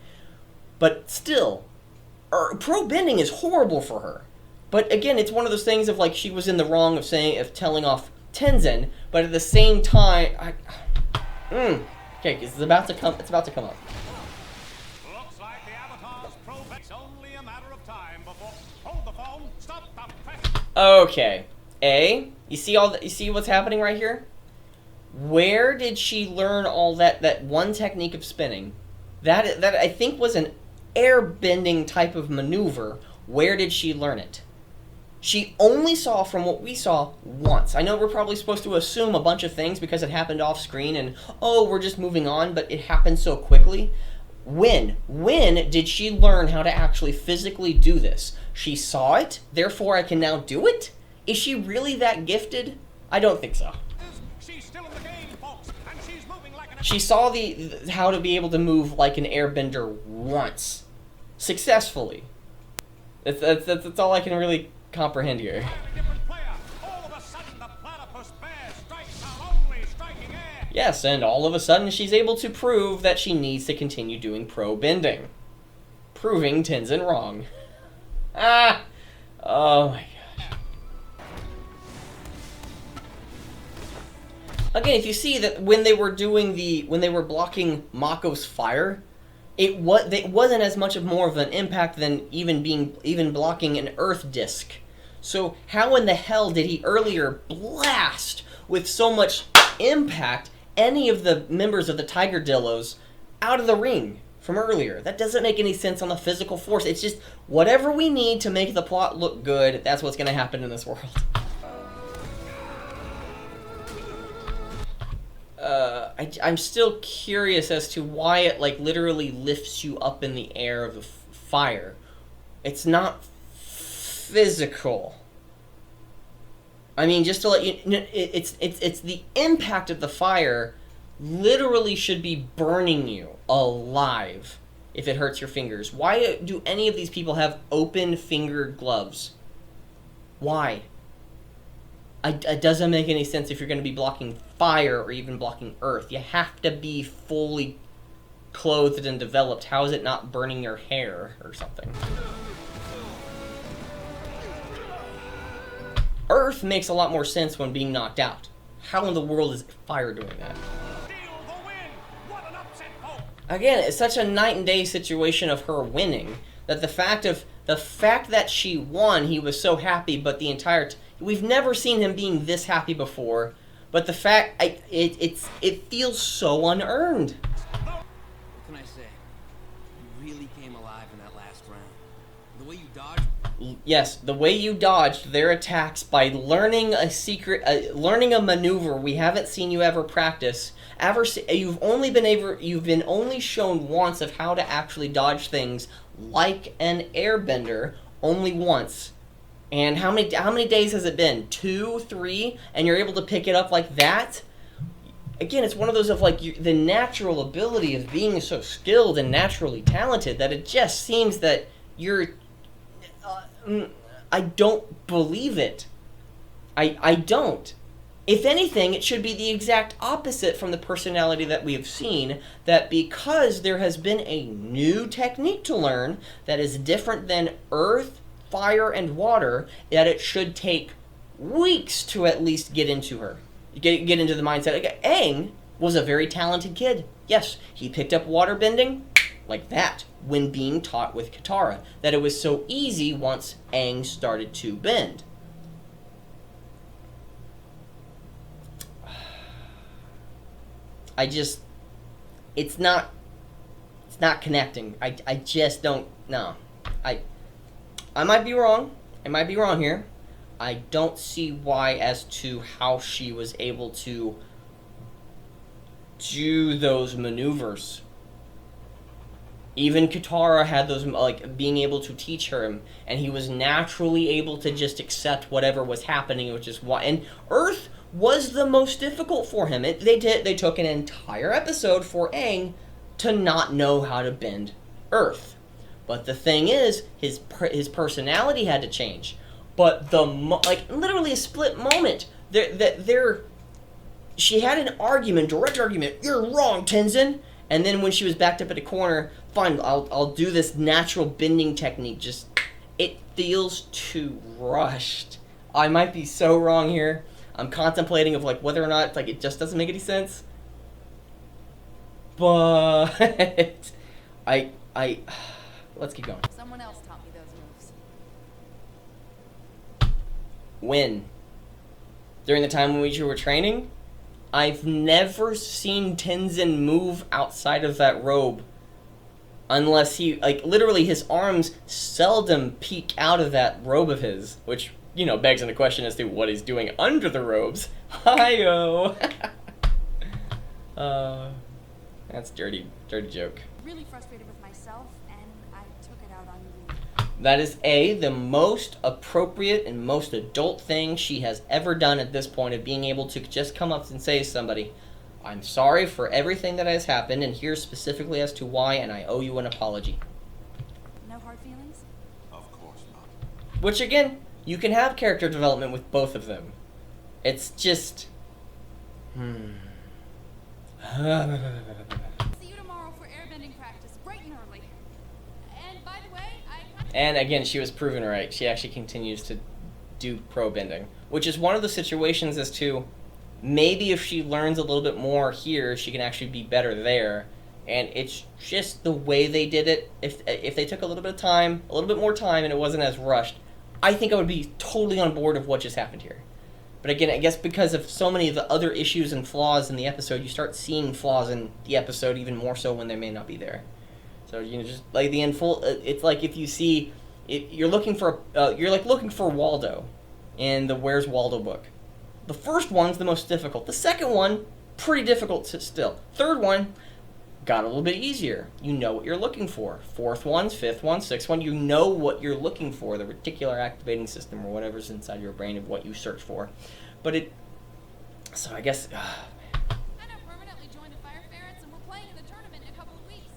But still, pro bending is horrible for her. But again, it's one of those things of like she was in the wrong of telling off Tenzin, but at the same time, okay, it's about to come up. Okay, you see what's happening right here? Where did she learn all that one technique of spinning? That I think was an airbending type of maneuver. Where did she learn it? She only saw, from what we saw, once. I know we're probably supposed to assume a bunch of things because it happened off screen and, we're just moving on, but it happened so quickly. When did she learn how to actually physically do this? She saw it, therefore I can now do it? Is she really that gifted? I don't think so. She's still in the game, folks, and she's moving like an... She saw how to be able to move like an airbender once. Successfully. That's all I can really comprehend here. Yes, and all of a sudden she's able to prove that she needs to continue doing pro bending. Proving Tenzin wrong. Oh my gosh. Again, if you see that when they were blocking Mako's fire, it wasn't as much of more of an impact than even blocking an earth disc. So how in the hell did he earlier blast with so much impact any of the members of the Tiger Dillos out of the ring from earlier? That doesn't make any sense on the physical force. It's just whatever we need to make the plot look good, that's what's going to happen in this world. I'm still curious as to why it literally lifts you up in the air of the fire. It's not physical. I mean, just to let you know, it's the impact of the fire literally should be burning you alive if it hurts your fingers. Why do any of these people have open-fingered gloves? Why? It doesn't make any sense if you're going to be blocking fire or even blocking earth. You have to be fully clothed and developed, how is it not burning your hair or something? Earth makes a lot more sense when being knocked out. How in the world is fire doing that? Again, it's such a night and day situation of her winning that the fact that she won, he was so happy. But the entire we've never seen him being this happy before. But the fact it feels so unearned. What can I say? You really came alive in that last round. The way you dodged. Yes, the way you dodged their attacks by learning learning a maneuver we haven't seen you ever practice. You've been only shown once of how to actually dodge things like an airbender, only once. And how many days has it been? 2, 3, and you're able to pick it up like that? Again, it's one of those of like the natural ability of being so skilled and naturally talented that it just seems that you're. I don't believe it. I don't. If anything, it should be the exact opposite from the personality that we have seen, that because there has been a new technique to learn that is different than earth, fire, and water, that it should take weeks to at least get into her. Get into the mindset. Like, Aang was a very talented kid. Yes, he picked up water bending like that when being taught with Katara, that it was so easy once Aang started to bend. It's not connecting. I just don't know. I might be wrong. I might be wrong here. I don't see why as to how she was able to do those maneuvers. Even Katara had those, like, being able to teach her, and he was naturally able to just accept whatever was happening, which is why. And Earth was the most difficult for him. They took an entire episode for Aang to not know how to bend Earth. But the thing is, his personality had to change. But literally a split moment. She had an argument, direct argument. You're wrong, Tenzin. And then when she was backed up at a corner, fine, I'll do this natural bending technique. Just, it feels too rushed. I might be so wrong here. I'm contemplating of like whether or not like it just doesn't make any sense. But let's keep going. Someone else taught me those moves. When? During the time when we were training? I've never seen Tenzin move outside of that robe. Unless he, like, literally his arms seldom peek out of that robe of his. Which, you know, begs into question as to what he's doing under the robes. Hi-yo! That's dirty joke. Really frustrated with myself, and I took it out on you. That is the most appropriate and most adult thing she has ever done at this point, of being able to just come up and say to somebody, I'm sorry for everything that has happened, and here's specifically as to why, and I owe you an apology. No hard feelings? Of course not. Which, again, you can have character development with both of them. It's just... See you tomorrow for airbending practice, bright and early. And by the way, And again, she was proven right. She actually continues to do pro bending, which is one of the situations as to maybe if she learns a little bit more here, she can actually be better there. And it's just the way they did it. If they took a little bit more time, and it wasn't as rushed, I think I would be totally on board of what just happened here. But again, I guess because of so many of the other issues and flaws in the episode, you start seeing flaws in the episode even more so when they may not be there. So, you know, just like the it's like if you see, you're looking for Waldo in the Where's Waldo book. The first one's the most difficult. The second one, pretty difficult still. Third one, got a little bit easier. You know what you're looking for. Fourth one, fifth one, sixth one, you know what you're looking for, the reticular activating system or whatever's inside your brain of what you search for. So I guess... I now permanently joined the Fire Ferrets, and we're playing in the tournament in a couple of weeks.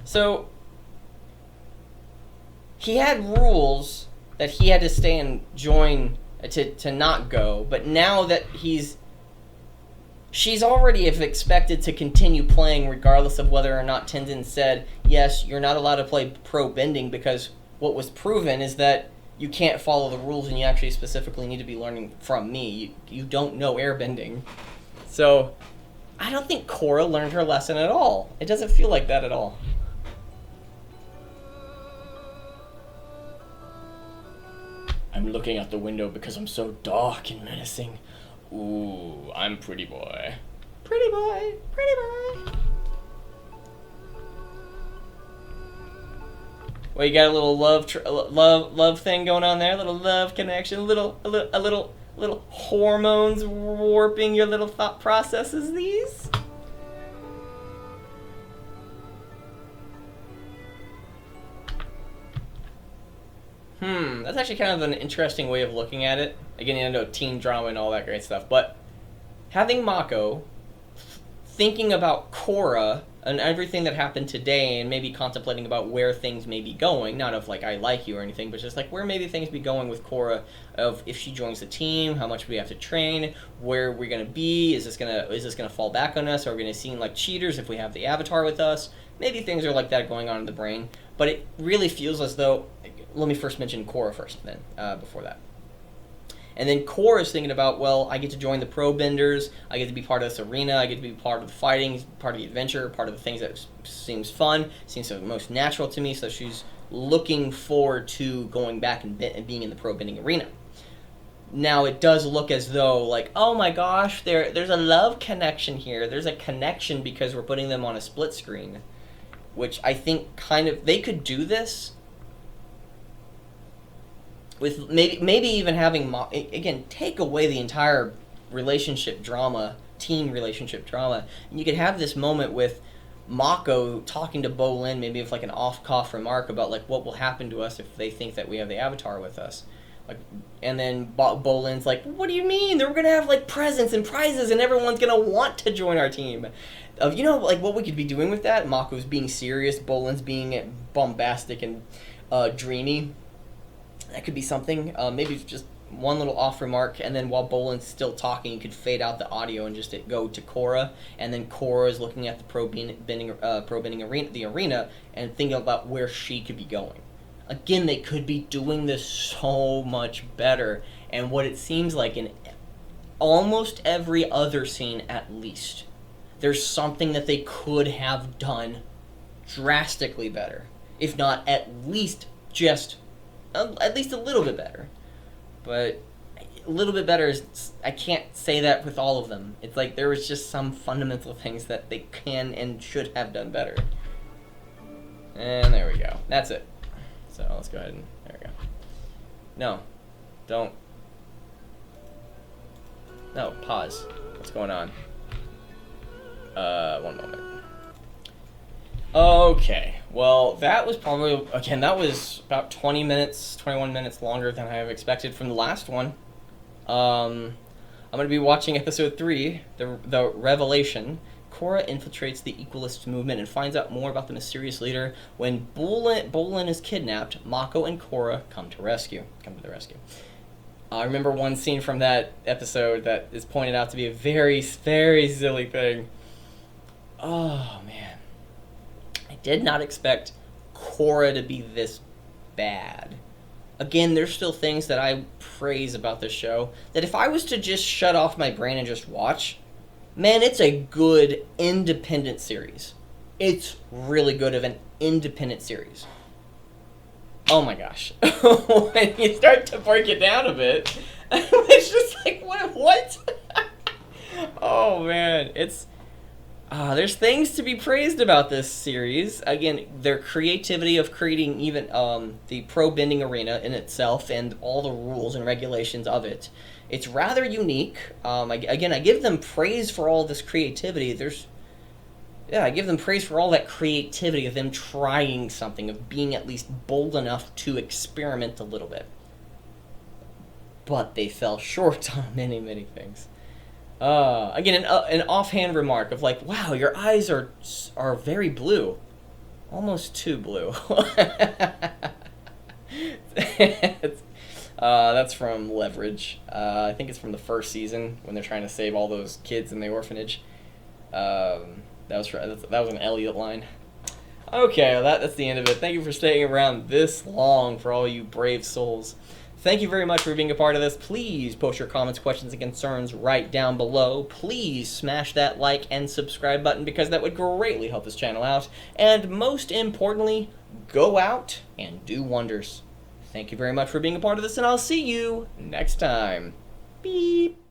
So, he had rules that he had to stay and join to not go, but now that he's she's already expected to continue playing regardless of whether or not Tenzin said, yes, you're not allowed to play pro bending, because what was proven is that you can't follow the rules and you actually specifically need to be learning from me. You don't know airbending. So I don't think Korra learned her lesson at all. It doesn't feel like that at all. I'm looking out the window because I'm so dark and menacing. Ooh, I'm pretty boy. Pretty boy, pretty boy. Well, you got a little love thing going on there, a little love connection, a little hormones warping your little thought processes. These. That's actually kind of an interesting way of looking at it. Again, you know, teen drama and all that great stuff, but having Mako thinking about Korra and everything that happened today, and maybe contemplating about where things may be going, not of like I like you or anything, but just like where maybe things be going with Korra, of if she joins the team, how much we have to train, where we're gonna be, is this gonna fall back on us, are we gonna seem like cheaters if we have the Avatar with us? Maybe things are like that going on in the brain, but it really feels as though. Let me first mention Korra first, then before that. And then Korra is thinking about, well, I get to join the pro benders, I get to be part of this arena, I get to be part of the fighting, part of the adventure, part of the things that seems fun, seems the most natural to me, so she's looking forward to going back and being in the pro bending arena. Now, it does look as though, like, oh my gosh, there's a love connection here, there's a connection because we're putting them on a split screen, which I think kind of, they could do this, with maybe even having, again, take away the entire relationship drama, teen relationship drama, and you could have this moment with Mako talking to Bolin, maybe with like an off-cuff remark about like what will happen to us if they think that we have the Avatar with us. Like, and then Bolin's like, what do you mean? They're gonna have like presents and prizes and everyone's gonna want to join our team. You know, like what we could be doing with that? Mako's being serious, Bolin's being bombastic and dreamy. That could be something. Maybe just one little off remark, and then while Bolin's still talking, you could fade out the audio and just go to Korra, and then Korra is looking at the pro bending arena, and thinking about where she could be going. Again, they could be doing this so much better, and what it seems like in almost every other scene, at least, there's something that they could have done drastically better, if not at least a little bit better. But a little bit better is, I can't say that with all of them. It's like there was just some fundamental things that they can and should have done better. And there we go. That's it. So let's go ahead and, there we go. No. Don't. No, pause. What's going on? One moment. Okay, well, that was probably, again, that was about 21 minutes longer than I have expected from the last one. I'm going to be watching episode 3, the Revelation. Korra infiltrates the Equalist movement and finds out more about the mysterious leader. When Bolin is kidnapped, Mako and Korra come to the rescue. I remember one scene from that episode that is pointed out to be a very, very silly thing. Oh, man. I did not expect Korra to be this bad. Again, there's still things that I praise about this show that if I was to just shut off my brain and just watch, man, it's a good independent series. It's really good of an independent series. Oh my gosh. When you start to break it down a bit, it's just like, what? Oh man, it's... there's things to be praised about this series. Again, their creativity of creating even the pro bending arena in itself and all the rules and regulations of it. It's rather unique. I give them praise for all this creativity. I give them praise for all that creativity of them trying something, of being at least bold enough to experiment a little bit. But they fell short on many, many things. Again, an offhand remark of like, wow, your eyes are very blue. Almost too blue. That's from Leverage. I think it's from the first season when they're trying to save all those kids in the orphanage. That was an Elliot line. Okay, well that's the end of it. Thank you for staying around this long for all you brave souls. Thank you very much for being a part of this. Please post your comments, questions, and concerns right down below. Please smash that like and subscribe button because that would greatly help this channel out. And most importantly, go out and do wonders. Thank you very much for being a part of this, and I'll see you next time. Beep.